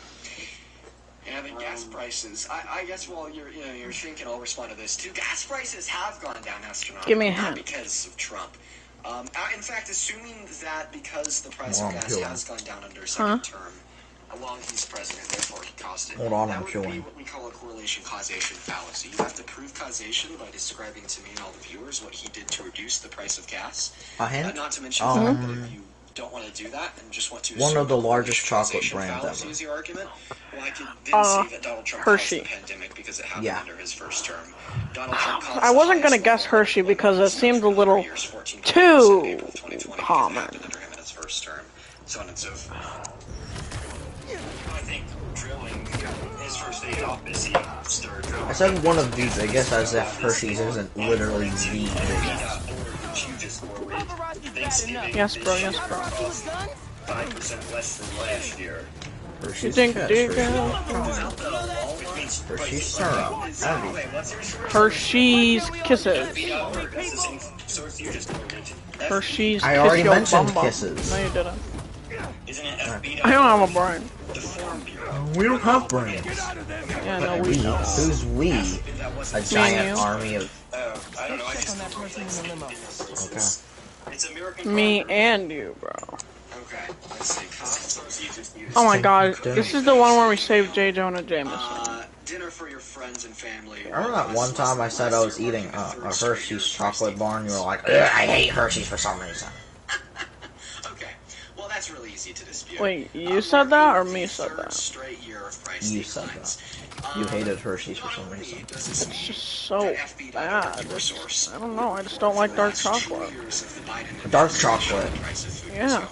[SPEAKER 2] then gas prices. I guess while you're shrinking, I'll respond to this too. Gas prices have gone down astronomically.
[SPEAKER 1] Give me a
[SPEAKER 2] not
[SPEAKER 1] hint.
[SPEAKER 2] because of Trump. In fact, assuming that because the price of gas has gone down under second term, while he's president, therefore he caused it.
[SPEAKER 12] Hold on,
[SPEAKER 2] that
[SPEAKER 12] I'm
[SPEAKER 2] would
[SPEAKER 12] chewing.
[SPEAKER 2] be what we call a correlation causation fallacy. You have to prove causation by describing to me and all the viewers what he did to reduce the price of gas.
[SPEAKER 12] A hint?
[SPEAKER 2] Not to mention the fact that if you don't want to do that and just want to
[SPEAKER 12] one of the largest
[SPEAKER 2] correlation
[SPEAKER 12] chocolate brands
[SPEAKER 2] fallacy
[SPEAKER 12] ever.
[SPEAKER 2] is your argument, well, I didn't see that Donald Trump
[SPEAKER 1] Hershey.
[SPEAKER 2] caused the pandemic because it happened
[SPEAKER 12] Yeah.
[SPEAKER 2] under his first term. Donald Trump caused
[SPEAKER 1] I wasn't
[SPEAKER 2] the
[SPEAKER 1] gonna guess Hershey because it seemed a little too common.
[SPEAKER 2] under him in his first term, so on and so forth.
[SPEAKER 13] I think drilling his first day in office, he started drilling.
[SPEAKER 12] I said one of the biggest as if Hershey's isn't literally the biggest.
[SPEAKER 1] Yes, bro. Yes, bro.
[SPEAKER 13] 5% less than last year.
[SPEAKER 12] Hershey's
[SPEAKER 1] You think
[SPEAKER 12] Kiss,
[SPEAKER 1] Dick
[SPEAKER 12] Hershey's syrup.
[SPEAKER 1] Hershey's Kisses. Hershey's
[SPEAKER 12] I already
[SPEAKER 1] Kiss Your
[SPEAKER 12] mentioned
[SPEAKER 1] Bum Bum.
[SPEAKER 12] Kisses.
[SPEAKER 1] No, you didn't.
[SPEAKER 13] Isn't it FB?
[SPEAKER 1] I don't have a brain.
[SPEAKER 12] We don't have brains.
[SPEAKER 1] Yeah, no, we don't.
[SPEAKER 12] Who's we? A giant
[SPEAKER 1] you.
[SPEAKER 12] army of.
[SPEAKER 13] I don't know. I just
[SPEAKER 12] Okay.
[SPEAKER 1] Me and you, bro.
[SPEAKER 2] Okay, let's see.
[SPEAKER 1] Oh my god, this is the one where we saved J. Jonah Jameson.
[SPEAKER 2] Dinner for your friends and family.
[SPEAKER 12] Remember that one time I said I was eating a Hershey's chocolate bar and you were like, "Ugh, I hate Hershey's for some reason."
[SPEAKER 2] Okay, well that's really easy to dispute.
[SPEAKER 1] Wait, you said that or me said that?
[SPEAKER 2] Straight year of price
[SPEAKER 12] You said
[SPEAKER 2] declines.
[SPEAKER 12] that. You hated Hershey's for some reason.
[SPEAKER 1] It's just so bad. It's, I don't know, I just don't like dark chocolate.
[SPEAKER 12] Dark chocolate.
[SPEAKER 1] Yeah.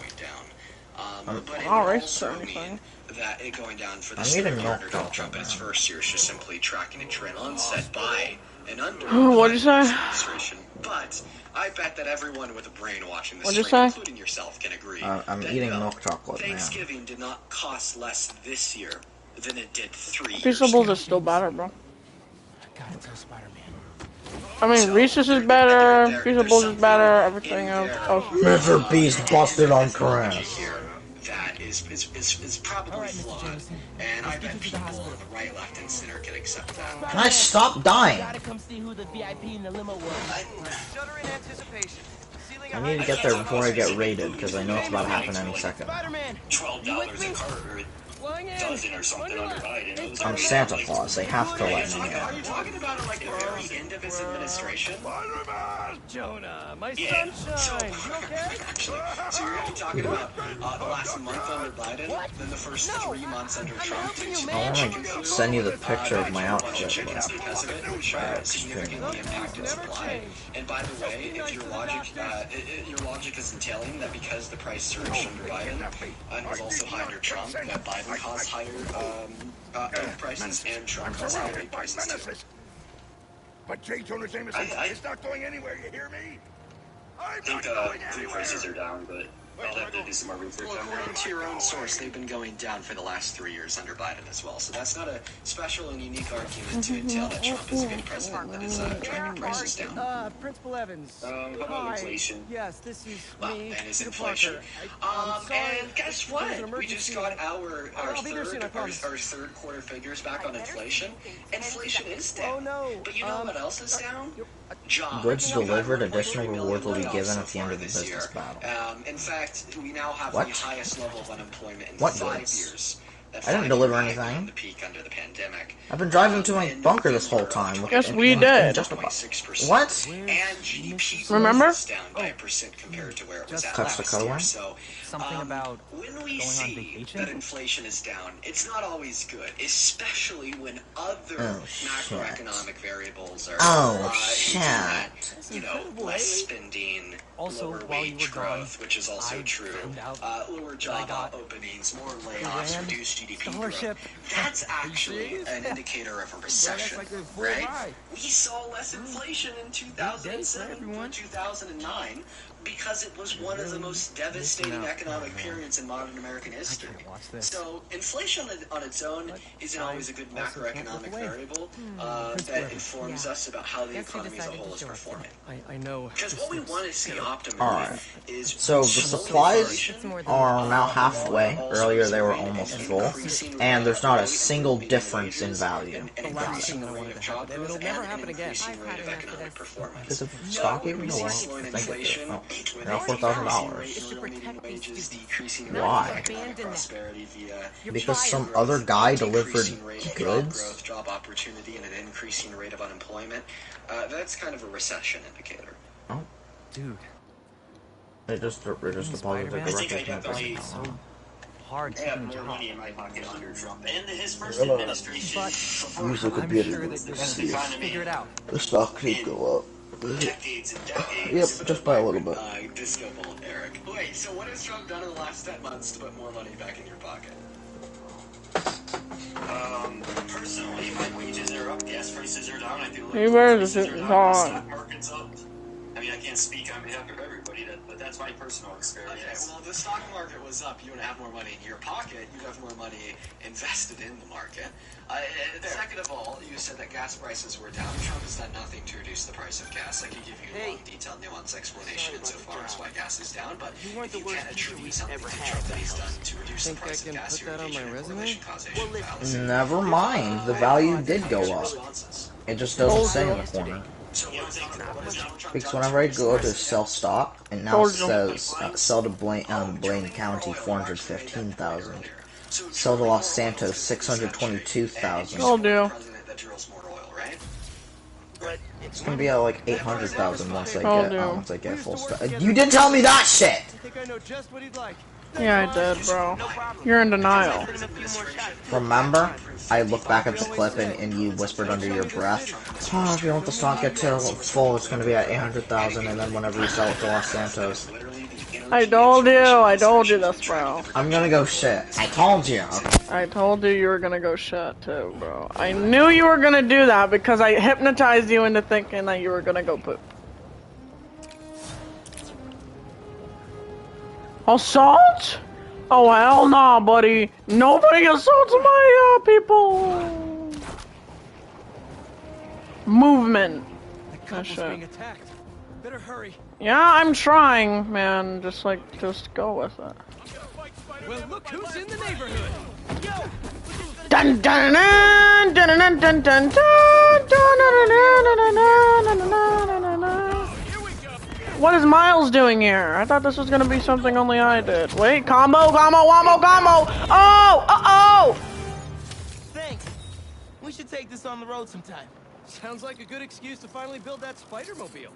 [SPEAKER 12] I'm
[SPEAKER 1] not racist or anything.
[SPEAKER 2] That it going down for the
[SPEAKER 12] I'm eating milk
[SPEAKER 2] Donald Trump
[SPEAKER 12] chocolate
[SPEAKER 2] in its
[SPEAKER 12] now.
[SPEAKER 2] first year is just simply tracking a trend onset by and under
[SPEAKER 1] What'd you say?
[SPEAKER 2] administration. But I bet that everyone with a brain watching this
[SPEAKER 1] What'd you
[SPEAKER 2] stream,
[SPEAKER 1] say?
[SPEAKER 2] including yourself, can agree.
[SPEAKER 12] I'm
[SPEAKER 2] that,
[SPEAKER 12] eating
[SPEAKER 2] no,
[SPEAKER 12] milk chocolate now.
[SPEAKER 2] Thanksgiving did not cost less this year than it did 3 years
[SPEAKER 1] Feastables
[SPEAKER 2] ago.
[SPEAKER 1] is still better, bro.
[SPEAKER 7] Gotta tell Spider-Man.
[SPEAKER 1] I mean, Reese's is better, Feastables is better, everything else.
[SPEAKER 12] Mr. Beast busted on Caress.
[SPEAKER 2] That is probably flawed, and I bet people on the right, left, and center can accept that.
[SPEAKER 12] Can I stop dying?
[SPEAKER 7] Gotta come see who the VIP in the limo was.
[SPEAKER 11] Shudder in anticipation.
[SPEAKER 12] I need to get there before I get raided, because I know it's about to happen any second.
[SPEAKER 7] Spider-Man,
[SPEAKER 13] $12 a cart or a dozen or something under Biden.
[SPEAKER 12] I'm Santa Claus, they have to let me
[SPEAKER 2] Are
[SPEAKER 12] in.
[SPEAKER 2] you talking about like the very end of his administration?
[SPEAKER 7] Jonah, my
[SPEAKER 2] Yeah.
[SPEAKER 7] sunshine. You okay?
[SPEAKER 2] Actually, so you're really talking about the last month under Biden, then the first 3 months under Trump.
[SPEAKER 12] I want to send you the picture of my outfit.
[SPEAKER 2] Chickens because of it, which significantly impacted supply. And by the way, if your logic is entailing that because the price surged under Biden and was also high under Trump, that Biden caused higher egg prices and Trump caused higher egg prices too.
[SPEAKER 10] But J. Jonah Jameson is not going anywhere, you hear me?
[SPEAKER 13] I think food prices are down, but I'll have to do some more research
[SPEAKER 2] Well,
[SPEAKER 13] on
[SPEAKER 2] according
[SPEAKER 13] that.
[SPEAKER 2] to your own source, they've been going down for the last 3 years under Biden as well. So that's not a special and unique argument to entail that Trump is a good president that is driving prices down.
[SPEAKER 7] Principal Evans.
[SPEAKER 13] What about inflation?
[SPEAKER 7] Yes, this is
[SPEAKER 2] Well,
[SPEAKER 7] me,
[SPEAKER 2] and is
[SPEAKER 7] Peter
[SPEAKER 2] inflation.
[SPEAKER 7] Parker. I'm sorry.
[SPEAKER 2] And guess
[SPEAKER 7] There was an
[SPEAKER 2] what? We
[SPEAKER 7] emergency
[SPEAKER 2] just got our
[SPEAKER 7] I'll be there soon, I promise.
[SPEAKER 2] third quarter figures back on inflation. Inflation is down.
[SPEAKER 7] Oh no.
[SPEAKER 2] But you know what else is down? Jobs.
[SPEAKER 12] Goods delivered, additional
[SPEAKER 2] $1.1
[SPEAKER 12] rewards will be
[SPEAKER 2] million
[SPEAKER 12] given
[SPEAKER 2] so
[SPEAKER 12] at the end
[SPEAKER 2] far
[SPEAKER 12] of the
[SPEAKER 2] this
[SPEAKER 12] business
[SPEAKER 2] year.
[SPEAKER 12] battle.
[SPEAKER 2] In fact, we now have
[SPEAKER 12] What?
[SPEAKER 2] the highest level of unemployment in
[SPEAKER 12] What
[SPEAKER 2] 5
[SPEAKER 12] goods?
[SPEAKER 2] years. That
[SPEAKER 12] I didn't
[SPEAKER 2] 5
[SPEAKER 12] deliver
[SPEAKER 2] year high
[SPEAKER 12] anything.
[SPEAKER 2] beyond The peak under the pandemic.
[SPEAKER 12] I've been driving to my bunker this whole time.
[SPEAKER 1] Yes, we did.
[SPEAKER 12] What?
[SPEAKER 2] And GDP
[SPEAKER 1] Remember?
[SPEAKER 2] was down by 1% compared to where it was at
[SPEAKER 12] Cuts the
[SPEAKER 2] last
[SPEAKER 12] cutaway?
[SPEAKER 2] year. So,
[SPEAKER 7] Something about
[SPEAKER 2] when we
[SPEAKER 7] going on
[SPEAKER 2] see
[SPEAKER 7] vacation?
[SPEAKER 2] that inflation is down, it's not always good, especially when other
[SPEAKER 12] Oh, shit.
[SPEAKER 2] macroeconomic variables are
[SPEAKER 12] Oh,
[SPEAKER 2] shit.
[SPEAKER 12] shit.
[SPEAKER 2] You know, less spending,
[SPEAKER 7] Also,
[SPEAKER 2] lower
[SPEAKER 7] while you
[SPEAKER 2] wage
[SPEAKER 7] were gone,
[SPEAKER 2] growth, which is also
[SPEAKER 7] I
[SPEAKER 2] true,
[SPEAKER 7] found out
[SPEAKER 2] lower job
[SPEAKER 7] got
[SPEAKER 2] openings, more layoffs,
[SPEAKER 7] grand
[SPEAKER 2] reduced GDP
[SPEAKER 7] scholarship.
[SPEAKER 2] growth. That's actually an indicator of a recession,
[SPEAKER 7] like a full
[SPEAKER 2] right?
[SPEAKER 7] ride.
[SPEAKER 2] We saw less inflation in 2007
[SPEAKER 7] everyone.
[SPEAKER 2] 2009 because it was one of the most devastating economic periods in modern American history.
[SPEAKER 7] watch this.
[SPEAKER 2] So inflation on its own isn't always a good macroeconomic variable that informs us about how the economy as a whole is performing.
[SPEAKER 7] I know.
[SPEAKER 2] Because what we want to see optimally
[SPEAKER 12] Alright.
[SPEAKER 2] is
[SPEAKER 12] So the supplies are now halfway. Earlier they were almost full. And there's not a single difference in value.
[SPEAKER 2] increasing the rate of job growth
[SPEAKER 7] it'll
[SPEAKER 2] and
[SPEAKER 7] never
[SPEAKER 2] an
[SPEAKER 7] happen again.
[SPEAKER 2] increasing rate of economic performance.
[SPEAKER 12] Is it stock even?
[SPEAKER 2] We
[SPEAKER 12] Oh,
[SPEAKER 2] see
[SPEAKER 12] well,
[SPEAKER 2] slowing
[SPEAKER 12] I think it
[SPEAKER 2] inflation
[SPEAKER 12] did. Oh. Now $4,000. Why? Because some other guy delivered goods?
[SPEAKER 2] Job opportunity and an increasing rate of unemployment. That's kind of a recession indicator.
[SPEAKER 12] Oh.
[SPEAKER 7] Dude.
[SPEAKER 12] It just deposited directly from the
[SPEAKER 7] so hard
[SPEAKER 13] I have
[SPEAKER 7] to
[SPEAKER 13] more money in my pocket under Trump and his first
[SPEAKER 12] Hello.
[SPEAKER 13] administration.
[SPEAKER 12] Use the computer
[SPEAKER 7] that
[SPEAKER 12] to see
[SPEAKER 7] figure it out.
[SPEAKER 12] the stock could go up.
[SPEAKER 13] Decades and decades.
[SPEAKER 12] Yep, just by a little bit.
[SPEAKER 2] Disco ball, Eric. Wait, so what has Trump done in the last 10 months to put more money back in your pocket?
[SPEAKER 13] Personally, my wages are up, gas prices are down. I feel like
[SPEAKER 1] Hey, where
[SPEAKER 13] prices
[SPEAKER 1] is
[SPEAKER 13] are
[SPEAKER 1] it
[SPEAKER 13] down,
[SPEAKER 1] gone?
[SPEAKER 13] the stock market's up. I mean, I can't speak on behalf of everybody, but that's my personal experience.
[SPEAKER 2] Okay, well, if the stock market was up, you would have more money in your pocket. You'd have more money invested in the market. Second of all, you said that gas prices were down. Trump has done nothing to reduce the price of gas. I could give you a long, detailed, nuanced explanation insofar as why gas is down, but if you can't attribute something to Trump that he's done to reduce the price of gas, you're engaging in correlation causation fallacy.
[SPEAKER 12] Never mind, the value did go up. It just doesn't say in the corner. Because whenever I go to sell stock, it now says sell to Blaine County 415,000. Sell to Los Santos 622,000.
[SPEAKER 1] Told you.
[SPEAKER 12] It's gonna be at like 800,000 once I get full stock. You didn't tell me that shit.
[SPEAKER 1] Yeah, I did, bro. You're in denial.
[SPEAKER 12] Remember? I looked back at the clip and you whispered under your breath, oh, if you want the stock get to full, it's gonna be at 800,000, and then whenever you sell it to Los Santos.
[SPEAKER 1] I told you this, bro.
[SPEAKER 12] I'm gonna go shit. I told you.
[SPEAKER 1] I told you were gonna go shit too, bro. I knew you were gonna do that because I hypnotized you into thinking that you were gonna go poop. Assault? Oh hell nah, buddy. Nobody assaults my people. Movement. That shit.
[SPEAKER 7] Better hurry.
[SPEAKER 1] Yeah, I'm trying, man. Just go with it.
[SPEAKER 7] Well, look who's in the neighborhood. Yo.
[SPEAKER 1] Dun dun dun dun dun dun dun dun. What is Miles doing here? I thought this was gonna be something only I did. Wait, combo, combo, wombo, combo! Oh! Uh-oh!
[SPEAKER 7] Thanks. We should take this on the road sometime. Sounds like a good excuse to finally build that Spider-Mobile.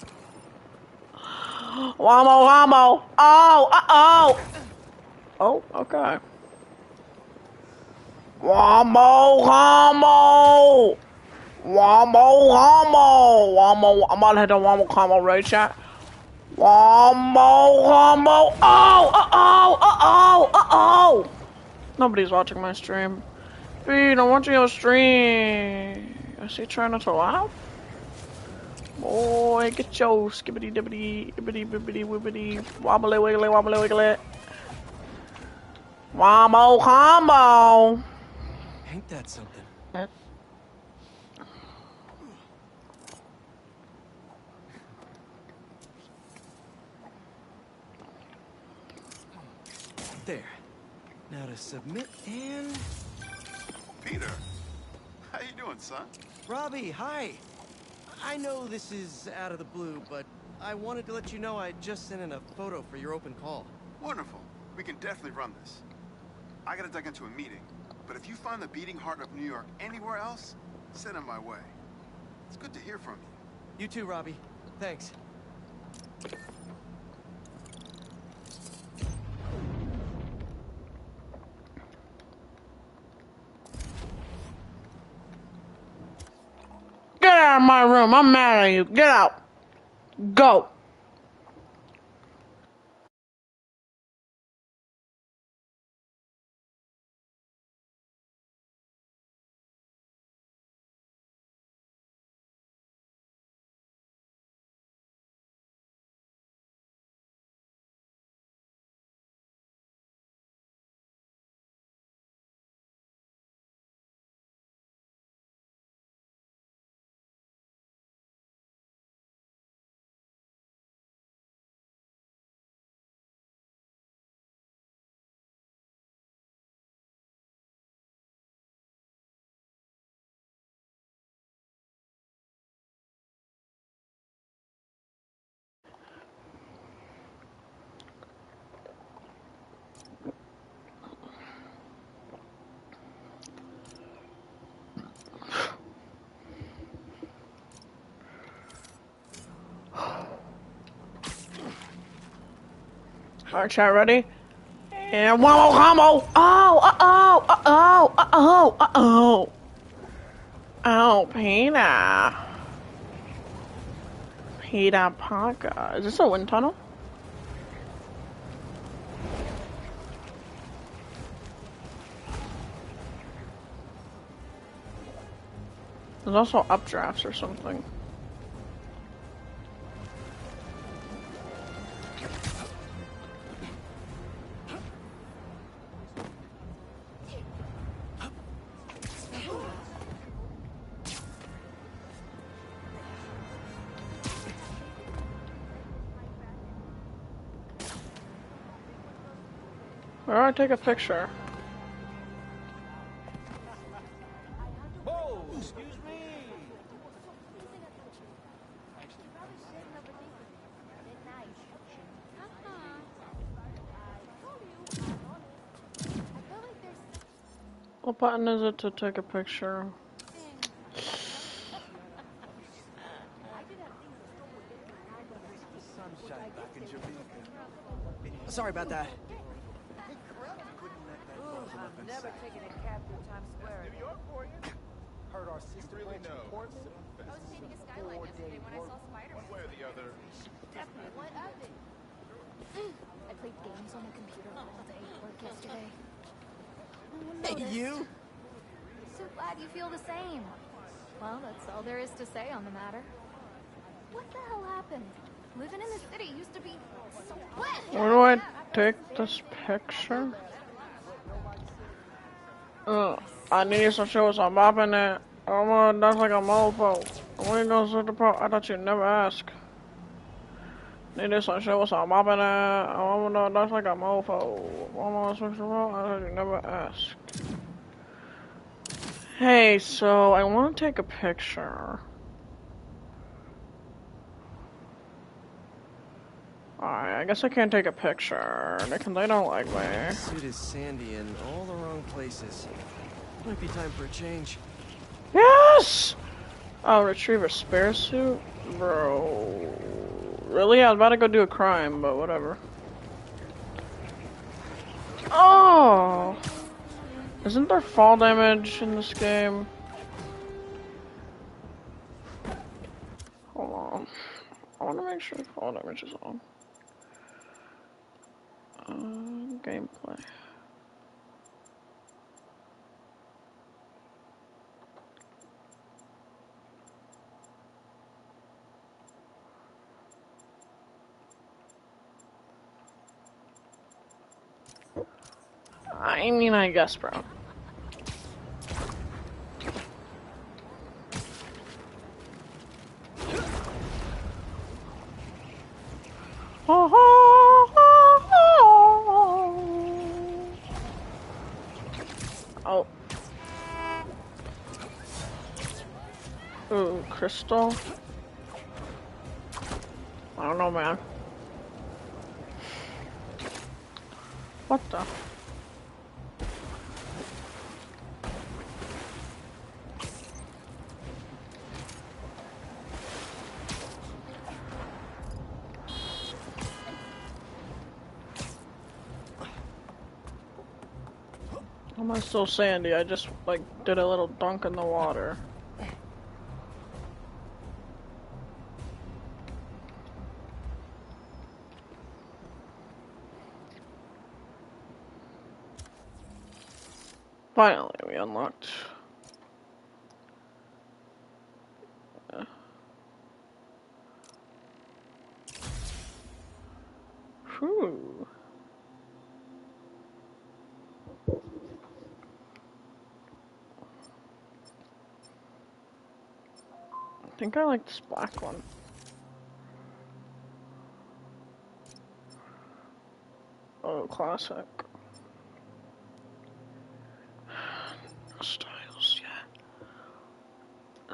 [SPEAKER 1] Wombo, wombo! Oh! Uh-oh! Oh, okay. Wombo, combo! Wombo, combo! Wombo, I'm about to hit the wombo combo, right, chat? Wombo, combo! Oh! Uh-oh! Uh-oh! Uh-oh! Nobody's watching my stream. Dude, I'm watching your stream. Is he trying not to laugh? Boy, get your skibbity dibbity, ibbity bibbity wibbity, wobbly wiggly, wobbly wiggly. Wombo combo!
[SPEAKER 7] Ain't that something? There. Now to submit and...
[SPEAKER 14] Peter, how you doing, son?
[SPEAKER 7] Robbie, hi. I know this is out of the blue, but I wanted to let you know I just sent in a photo for your open call.
[SPEAKER 14] Wonderful. We can definitely run this. I gotta duck into a meeting, but if you find the beating heart of New York anywhere else, send it my way. It's good to hear from you.
[SPEAKER 7] You too, Robbie. Thanks.
[SPEAKER 1] Get out of my room. I'm mad at you. Get out. Go. Alright, chat, ready? And one more combo! Oh! Oh, Peter. Peter Parker. Is this a wind tunnel? There's also updrafts or something. Where do I take a picture?
[SPEAKER 7] Whoa, excuse me.
[SPEAKER 1] What button is it to take a picture?
[SPEAKER 7] Sorry about that.
[SPEAKER 15] I've never taken a cab through Times Square. New York for you.
[SPEAKER 7] Heard our sister really reports.
[SPEAKER 6] I was painting a skyline yesterday when I saw Spider-Man.
[SPEAKER 14] One way or the other.
[SPEAKER 6] Definitely. What of it? I played games on the computer all day at work yesterday.
[SPEAKER 7] Hey, you!
[SPEAKER 6] So glad you feel the same. Well, that's all there is to say on the matter. What the hell happened? Living in the city used to be so wet.
[SPEAKER 1] Where do I take this picture? I need some shows. I'm mopping it. Oh, that's like a mofo. When goes to the pro? I thought you'd never ask. Need some shows. I'm mopping it. Oh, no, that's like a mofo. Almost switch the pro. I thought you'd never ask. Hey, so I want to take a picture. Alright, I guess I can't take a picture because they don't like me.
[SPEAKER 7] Suit is sandy in all the wrong places. Might be time for a change.
[SPEAKER 1] Yes! Oh, retrieve a spare suit? Bro. Really? I was about to go do a crime, but whatever. Oh! Isn't there fall damage in this game? Hold on. I want to make sure fall damage is on. Gameplay. I mean, I guess, bro. Oh. Ooh, crystal. I don't know, man. What the? Am I still sandy? I just, like, did a little dunk in the water. Finally, we unlocked. Whew. I think I like this black one. Oh, classic. No styles yet.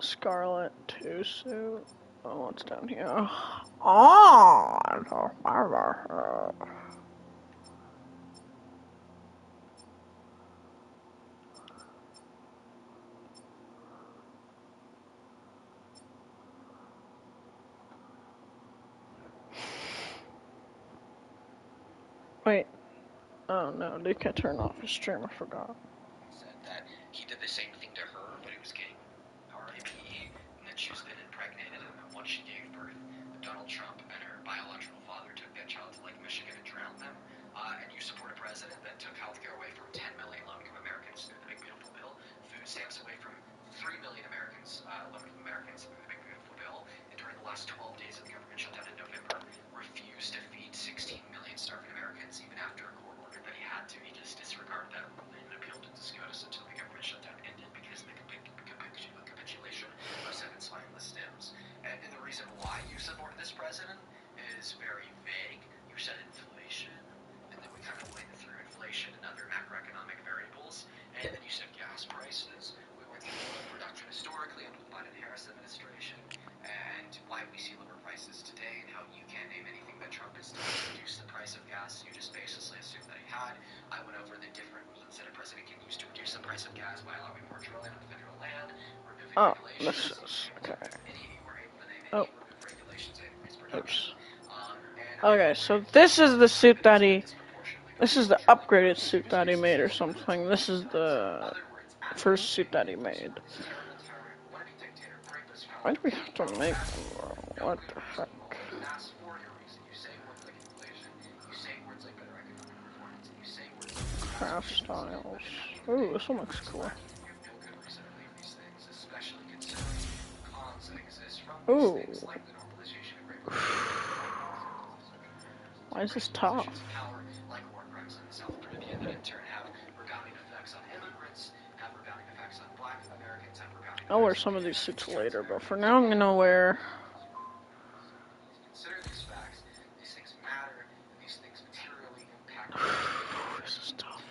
[SPEAKER 1] Scarlet 2 suit. Oh, what's down here? Oh, Oh no, they can't turn off his stream, I forgot.
[SPEAKER 16] Said that he did the same thing to her, but it was getting RIP, and then she was then impregnated, and then once she gave birth, Donald Trump and her biological father took that child to Lake Michigan and drowned them. And you support a president that took healthcare away from 10 million low-income Americans through the Big Beautiful Bill, food stamps away from 3 million Americans, low-income Americans through the Big Beautiful Bill, and during the last 12 days of the government shutdown in November, refused to feed 16 million starving Americans, even after a court ordered that he had to. He just disregarded that rule and appealed to SCOTUS until the government shutdown ended because of the capitulation of 7 spineless stems. And the reason why you support this president is very vague. You said inflation, and then we kind of went through inflation and other macroeconomic variables, and then you said gas prices. We went through oil production historically under the Biden-Harris administration, and why we see lower prices today, and how you can't name anything that Trump has done to reduce the price of gas. You just basically assumed that he had. I went over the different means that a president can use to reduce the price of gas by allowing more drilling on federal land, removing regulations.
[SPEAKER 1] Okay.
[SPEAKER 16] And you were able to name
[SPEAKER 1] Oh.
[SPEAKER 16] remove regulations and increase production.
[SPEAKER 1] Okay, so this is the suit that this is the upgraded suit that he made or something. This is the first suit that he made. Why do we have to make them, bro? What the heck? Craft styles. Ooh, this one looks cool. Ooh. Why is this tough? I'll wear some of these suits later, but for now I'm gonna wear... This is tough.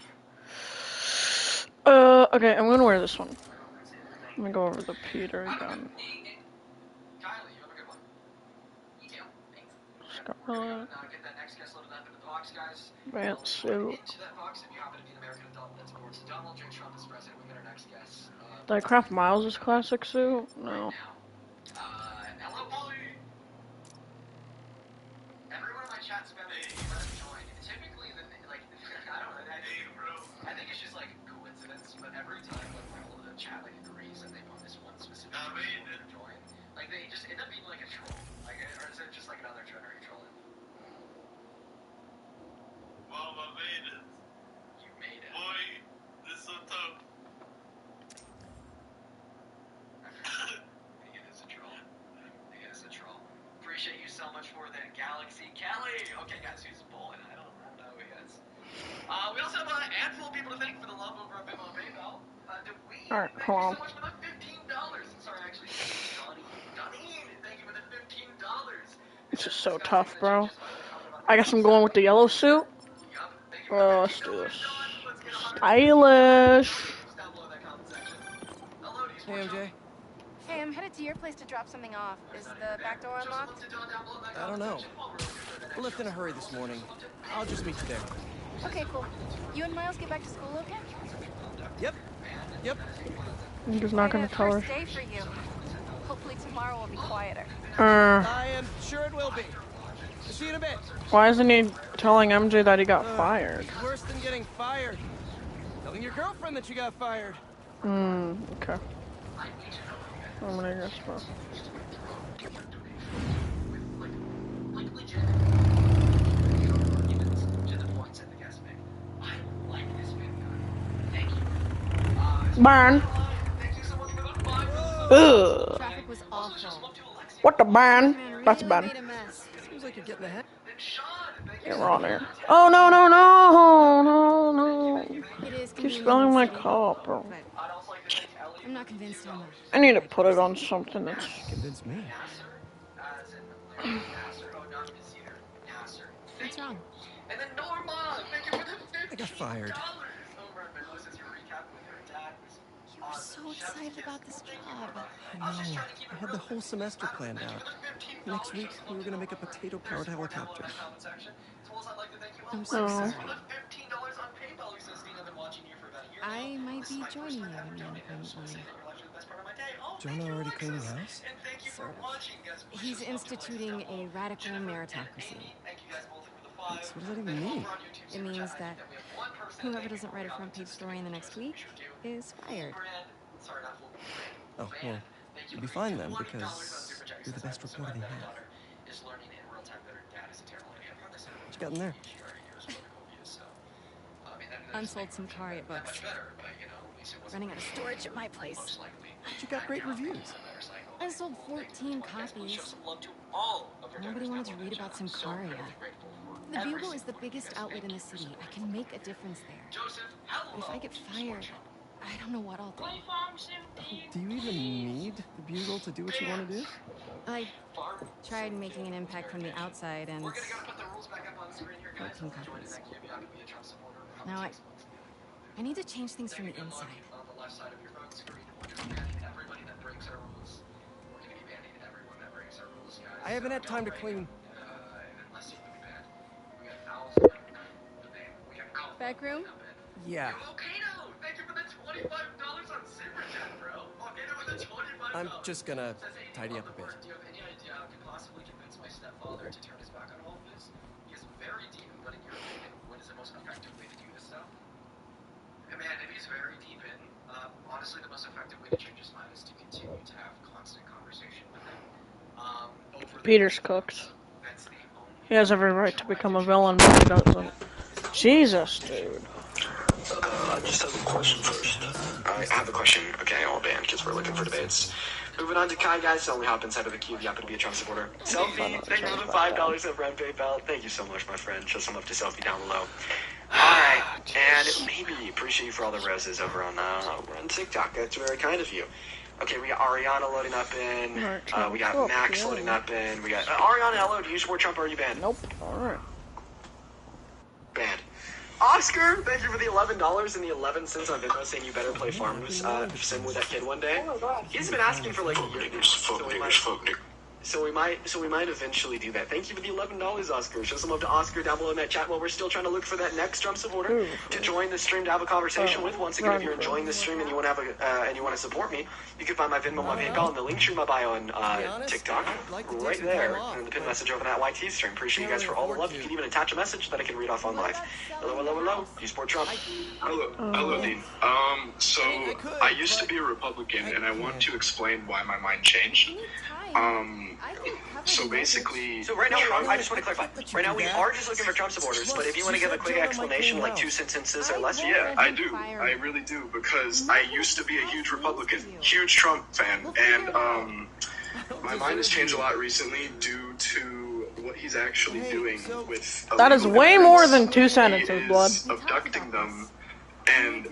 [SPEAKER 1] Okay, I'm gonna wear this one. Let me go over the Peter again. Scarlet. Vance suit. Did I craft Miles' classic suit? No.
[SPEAKER 16] Everyone in my chat's been joined. Typically, I think it's just like coincidence, but every time my whole chat agrees and they want this one specific join, like they just end up being like a troll. Like, or is it just like another generator trolling?
[SPEAKER 17] Mom, I made it.
[SPEAKER 16] You made it.
[SPEAKER 17] Boy, this is so tough.
[SPEAKER 16] It is a troll. It is a troll. Appreciate you so much for that, Galaxy Kelly. Okay, guys, who's bowling? I don't know who he is. We also have a handful of people to thank for the love over a Venmo and PayPal.
[SPEAKER 1] Alright, hold on.
[SPEAKER 16] Thank you so much for the $15. Sorry, actually, Donnie, thank you for the $15.
[SPEAKER 1] This is so tough, bro. I guess I'm going with the yellow suit. Let's do this. Stylish.
[SPEAKER 11] Hey, MJ.
[SPEAKER 6] Hey, I'm headed to your place to drop something off. Is the back door unlocked?
[SPEAKER 11] I don't know. I left in a hurry this morning. I'll just meet you there.
[SPEAKER 6] Okay, cool. You and Miles get back to school, okay?
[SPEAKER 11] Yep. Yep.
[SPEAKER 1] I'm just not gonna tell her.
[SPEAKER 6] First day for you. Hopefully tomorrow will be quieter.
[SPEAKER 11] I am sure it will be. See you in a bit.
[SPEAKER 1] Why isn't he telling MJ that he got fired?
[SPEAKER 11] Worse than getting fired. Telling your girlfriend that you got fired.
[SPEAKER 1] Okay. I'm gonna guess, bro. Burn. Ugh.
[SPEAKER 6] Traffic was awful.
[SPEAKER 1] What the burn? That's bad.
[SPEAKER 11] Seems like you're getting ahead.
[SPEAKER 1] Yeah, we're on there. Oh no no no no no! Keep spelling my cup, bro.
[SPEAKER 6] I'm not convinced on that.
[SPEAKER 1] I need to put it on something that's.
[SPEAKER 11] Convince me.
[SPEAKER 6] What's wrong?
[SPEAKER 11] I got fired.
[SPEAKER 6] You were so excited about this job.
[SPEAKER 11] I know. I had the whole semester planned out. Next week, we were gonna make a potato-powered helicopter.
[SPEAKER 6] I'm so sorry. I might be joining you in the independent line.
[SPEAKER 11] Jonah already cleaning house?
[SPEAKER 6] Sort of. He's instituting a radical meritocracy.
[SPEAKER 11] What does that even mean?
[SPEAKER 6] It means that
[SPEAKER 18] Whoever doesn't write a front page story in the next week is fired.
[SPEAKER 19] Oh, well, you'll be fine then, because you're the best reporter they have. What you got in there?
[SPEAKER 18] Unsold some Karia books. Running out of storage at my place.
[SPEAKER 19] But you got great reviews.
[SPEAKER 18] I sold 14 copies. Nobody wanted to read about some Karia. The Bugle is the biggest outlet in the city. I can make a difference there. But if I get fired, I don't know what I'll do.
[SPEAKER 19] Do you even need the Bugle to do what you want to do?
[SPEAKER 18] I tried making an impact from the outside and 14 copies. Now I need to change things from the inside.
[SPEAKER 19] I haven't had time to clean.
[SPEAKER 18] Back room?
[SPEAKER 19] Yeah. I'm just gonna tidy up a bit.
[SPEAKER 2] Honestly, the most effective way to change his mind is to continue to have constant conversation with him.
[SPEAKER 1] Peter's cooked. He has every right to become a villain, but he doesn't. Jesus, dude.
[SPEAKER 2] I just have a question first. I have a question. Okay, all banned because we're looking for debates. Moving on to Kai, guys. So only hop inside of the queue if you happen to be a Trump supporter. Selfie, thank you for the $5 over on PayPal. Thank you so much, my friend. Show some love to Selfie down below. Alright, and maybe appreciate you for all the roses over on TikTok. That's very kind of you. Okay, we got Ariana loading up in. We got Max loading up in. We got Ariana, hello. Do you support Trump or are you banned?
[SPEAKER 1] Nope. Alright.
[SPEAKER 2] Banned. Oscar, thank you for the $11 and the 11 cents on Venmo saying you better play Farmers Sim with that kid one day. He's been asking for like a year. So we might eventually do that. Thank you for the $11, Oscar. Show some love to Oscar down below in that chat while we're still trying to look for that next Trump supporter to join the stream to have a conversation with. Once again, if you're enjoying this stream and you want to have and you want to support me, you can find my Venmo, my PayPal, and the link tree in my bio on TikTok, right there, and the pin message over that YT stream. Appreciate you guys for all the love. You can even attach a message that I can read off on live. Hello, hello, hello. Do you support Trump?
[SPEAKER 20] Hello, Dean. So I used to be a Republican, and I want to explain why my mind changed. So basically...
[SPEAKER 2] So right now, I just want to clarify. Right now, we are just looking for Trump supporters, but if you want to give a quick explanation, like 2 sentences or less...
[SPEAKER 20] Yeah, I do. I really do, because I used to be a huge Republican, huge Trump fan, and my mind has changed a lot recently due to what he's actually doing with...
[SPEAKER 1] That is way more than 2 sentences, blood.
[SPEAKER 20] Abducting them, and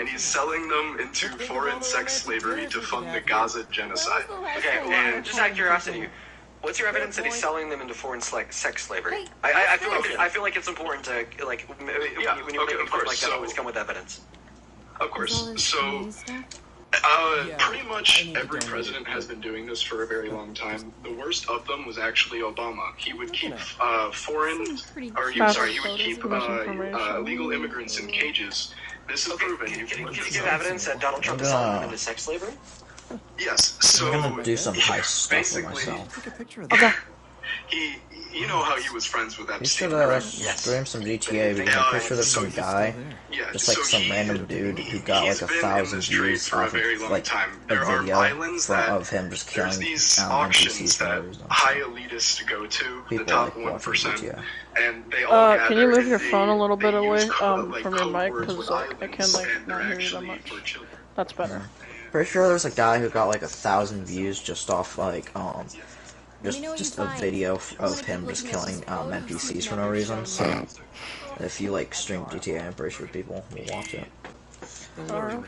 [SPEAKER 20] he's selling them into foreign sex slavery to fund the Gaza genocide.
[SPEAKER 2] Okay, and just out of curiosity, what's your evidence that he's selling them into foreign sex slavery? I feel like it's important to like when you make a point like that, always come with evidence.
[SPEAKER 20] Of course. So pretty much every president has been doing this for a very long time. The worst of them was actually Obama. He would keep illegal immigrants in cages. This is proven.
[SPEAKER 2] Can you give evidence that Donald Trump is selling them into sex slavery?
[SPEAKER 20] Yes. So
[SPEAKER 12] I'm gonna do some heist stuff for
[SPEAKER 20] basically,
[SPEAKER 12] myself.
[SPEAKER 1] Okay.
[SPEAKER 20] You know how he was friends with
[SPEAKER 12] You
[SPEAKER 20] Epstein,
[SPEAKER 12] should
[SPEAKER 20] right?
[SPEAKER 12] stream some GTA because I'm pretty sure there's some guy, just like some random dude who got like 1,000 views off of like a video of him just killing NPCs for no reason.
[SPEAKER 20] High elitists go to
[SPEAKER 12] People
[SPEAKER 20] the top
[SPEAKER 12] like watching
[SPEAKER 20] 1%,
[SPEAKER 12] GTA.
[SPEAKER 20] and they all
[SPEAKER 1] Can you
[SPEAKER 20] gather
[SPEAKER 1] move your
[SPEAKER 20] and
[SPEAKER 1] phone a little bit away from
[SPEAKER 20] like,
[SPEAKER 1] your
[SPEAKER 20] code
[SPEAKER 1] mic?
[SPEAKER 20] words
[SPEAKER 1] Because
[SPEAKER 20] with
[SPEAKER 1] like, I can like
[SPEAKER 20] and
[SPEAKER 1] not
[SPEAKER 20] they're
[SPEAKER 1] hear you that
[SPEAKER 20] actually
[SPEAKER 1] much.
[SPEAKER 20] for children.
[SPEAKER 1] That's better.
[SPEAKER 12] Pretty sure there's a guy who got like 1,000 views just off like just a video of him just killing NPCs for no reason. So if you like stream GTA, I'm pretty sure people will watch it.
[SPEAKER 19] I'll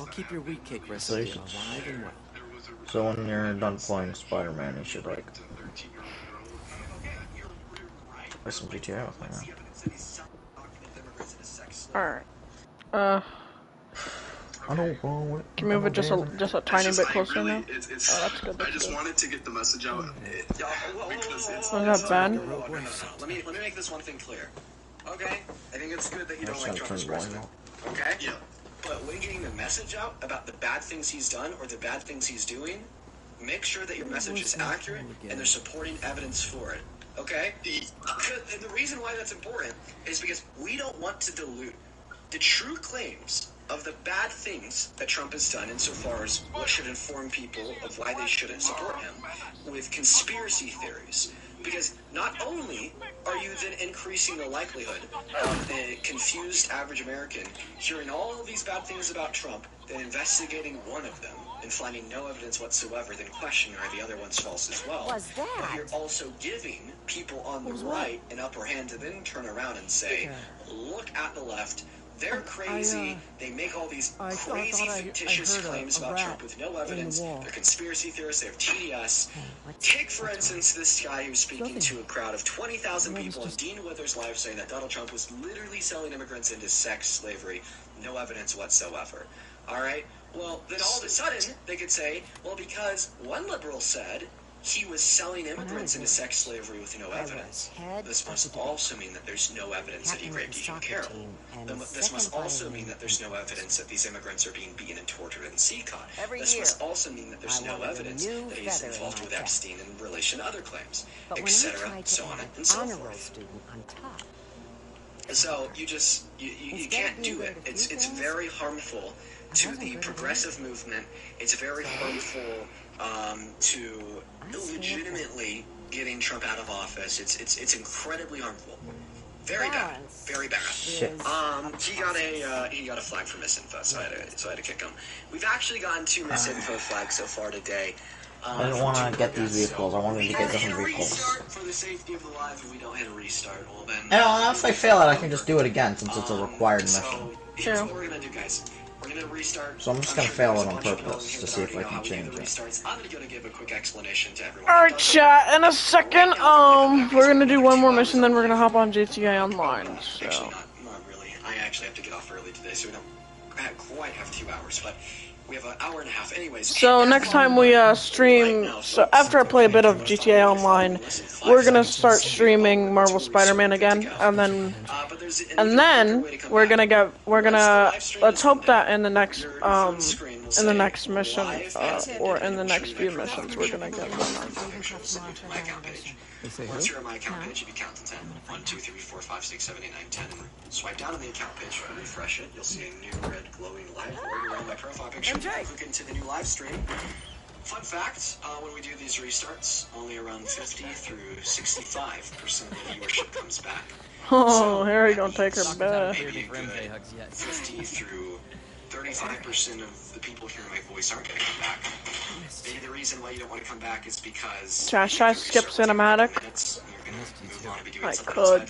[SPEAKER 19] keep your wheat cake recipe alive and well.
[SPEAKER 12] So when you're done playing Spider-Man, you should like play some GTA with me, man.
[SPEAKER 1] Alright.
[SPEAKER 12] I don't know it.
[SPEAKER 1] Can you move it just a tiny bit closer now?
[SPEAKER 20] It's,
[SPEAKER 1] Oh, that's good.
[SPEAKER 20] I just wanted to get the message out. Because it's
[SPEAKER 1] Was that Ben?
[SPEAKER 2] Let me make this one thing clear. Okay, I think it's good that you don't like Trump as president. Okay?
[SPEAKER 20] Yeah.
[SPEAKER 2] But when getting the message out about the bad things he's done or the bad things he's doing, make sure that your message is accurate and there's supporting evidence for it. Okay? And the reason why that's important is because we don't want to dilute the true claims of the bad things that Trump has done insofar as what should inform people of why they shouldn't support him with conspiracy theories. Because not only are you then increasing the likelihood of the confused average American hearing all of these bad things about Trump, then investigating one of them and finding no evidence whatsoever, then questioning are the other ones false as well. But you're also giving people on the right an upper hand to then turn around and say, look at the left, they're crazy, they make all these crazy fictitious claims about Trump with no evidence, they're conspiracy theorists, they have TDS. Take, for instance, this guy who's speaking to a crowd of 20,000 people on Dean Withers Live saying that Donald Trump was literally selling immigrants into sex slavery, no evidence whatsoever. Alright? Well, then all of a sudden, they could say, well, because one liberal said he was selling immigrants into sex slavery with no evidence, this must also mean that there's no evidence that he raped Eugene Carroll. This must also mean that there's no evidence that these immigrants are being beaten and tortured in CCOT. This must also mean that there's no evidence that he's involved with Epstein in relation to other claims, etc., so on and so forth. So you can't do it. It's very harmful to the progressive movement. It's very harmful to legitimately getting Trump out of office. It's incredibly harmful. Very bad. Very bad. Shit. He got a flag for misinfo, so I had to kick him. We've actually gotten 2 misinfo flags so far today.
[SPEAKER 12] I didn't want to get these vehicles. I wanted to get different vehicles.
[SPEAKER 2] For the safety of the live, if we don't hit a restart, well then.
[SPEAKER 12] And if I fail it, I can just do it again since it's a required mission.
[SPEAKER 2] Here's what we're gonna do, guys. We're gonna restart.
[SPEAKER 12] So I'm just gonna fail it on purpose to see if I can change it.
[SPEAKER 2] I'm gonna give a quick explanation to everyone.
[SPEAKER 1] Alright, chat, in a second, we're gonna do one more mission, then we're gonna hop on GTA Online, so.
[SPEAKER 2] Actually, not really. I actually have to get off early today, so we don't quite have 2 hours, but we have an hour and a half anyways.
[SPEAKER 1] So next time we stream, so after I play a bit of GTA Online, we're gonna start streaming Marvel Spider-Man again, and then we're gonna let's hope that in the next mission, or in the next few missions, we're gonna get
[SPEAKER 2] Once you're on my account page, if you count to 10, 1, 2, 3, 4, 5, 6, 7, 8, 9, 10, and swipe down on the account page, refresh it, you'll see a new red glowing live border around my profile picture. Click into the new live stream. Fun fact, when we do these restarts, only around 50 through 65% of the viewership comes back.
[SPEAKER 1] Oh, Harry don't take her back.
[SPEAKER 2] Maybe a good 50 through 35% of the people hearing my voice aren't going to come back. Maybe the reason why you don't want to come back is because...
[SPEAKER 1] Should I skip cinematic? I could.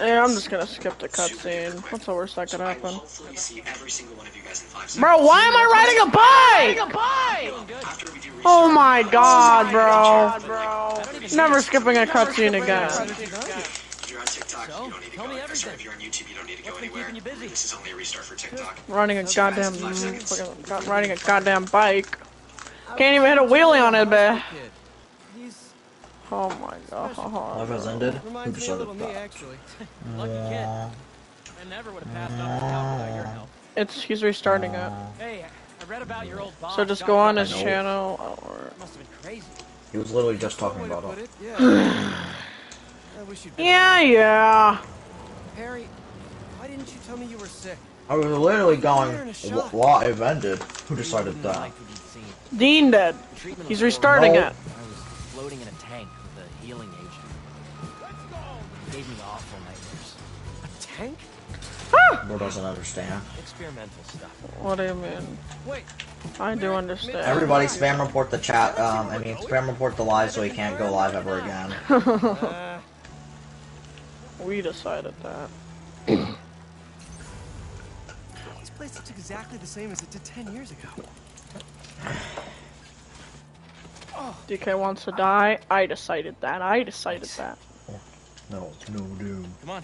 [SPEAKER 1] Yeah, I'm just gonna skip the cutscene. What's the worst that could happen? Bro, why am I riding a bike? Oh my god, bro. Never skipping a cutscene again.
[SPEAKER 2] If you're on TikTok, you don't need to go. Sorry, if you're on YouTube, you don't need to go anywhere. This is only a restart for TikTok.
[SPEAKER 1] Riding a goddamn bike. Can't even hit a wheelie on it, babe. Oh my god.
[SPEAKER 12] Live has ended? Who decided that?
[SPEAKER 1] He's restarting it.
[SPEAKER 7] Hey, I read about your old boss.
[SPEAKER 1] So just go on his channel, or...
[SPEAKER 12] He was literally just talking about it.
[SPEAKER 1] Yeah.
[SPEAKER 7] Harry, why didn't you tell me you were sick?
[SPEAKER 12] I was literally going, live ended. Who decided that?
[SPEAKER 1] Dean did. He's restarting it.
[SPEAKER 21] I was floating in a tank with a healing agent. It gave me awful nightmares.
[SPEAKER 7] A tank?
[SPEAKER 12] Bro doesn't understand.
[SPEAKER 21] Experimental stuff.
[SPEAKER 1] What do you mean?
[SPEAKER 7] Wait.
[SPEAKER 1] I do understand.
[SPEAKER 12] Everybody spam report the chat, spam report the live so he can't go live ever again.
[SPEAKER 1] We decided that.
[SPEAKER 7] This place looks exactly the same as it did 10 years ago.
[SPEAKER 1] DK wants to die. I decided that.
[SPEAKER 12] No, dude.
[SPEAKER 7] Come on.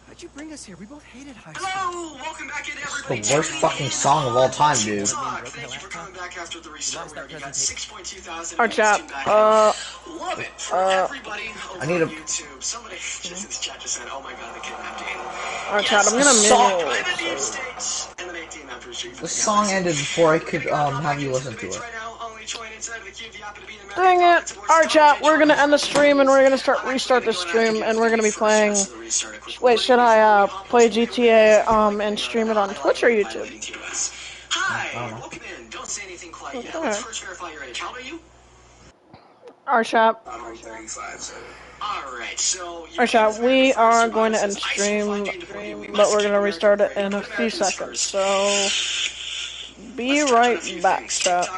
[SPEAKER 7] Why'd you bring us here? We both hated high
[SPEAKER 2] school. Hello! Welcome back in, everybody.
[SPEAKER 12] The worst fucking song of all time, dude.
[SPEAKER 2] Thank you for coming back after the restart. We already got 6.2 thousand.
[SPEAKER 1] Our chat.
[SPEAKER 2] Love it for everybody over
[SPEAKER 12] I need
[SPEAKER 2] on YouTube. Somebody just in the chat just said, "Oh my god, they kidnapped Aiden."
[SPEAKER 1] Our chat. I'm gonna
[SPEAKER 12] The song ended before I could have you listen to it.
[SPEAKER 2] Right now, only
[SPEAKER 1] Dang it! Alright, chat, we're gonna end the stream and we're gonna restart the stream and we're gonna be playing. Wait, should I play GTA and stream it on Twitch or YouTube?
[SPEAKER 2] Hi, welcome in. Don't say anything quiet yet. Let's first verify your age. How old are you?
[SPEAKER 1] Alright, chat.
[SPEAKER 2] I'm 35, so. Alright, so.
[SPEAKER 1] Alright, chat, we are going to end stream, but we're gonna restart it in a few seconds, so. Be right back, chat.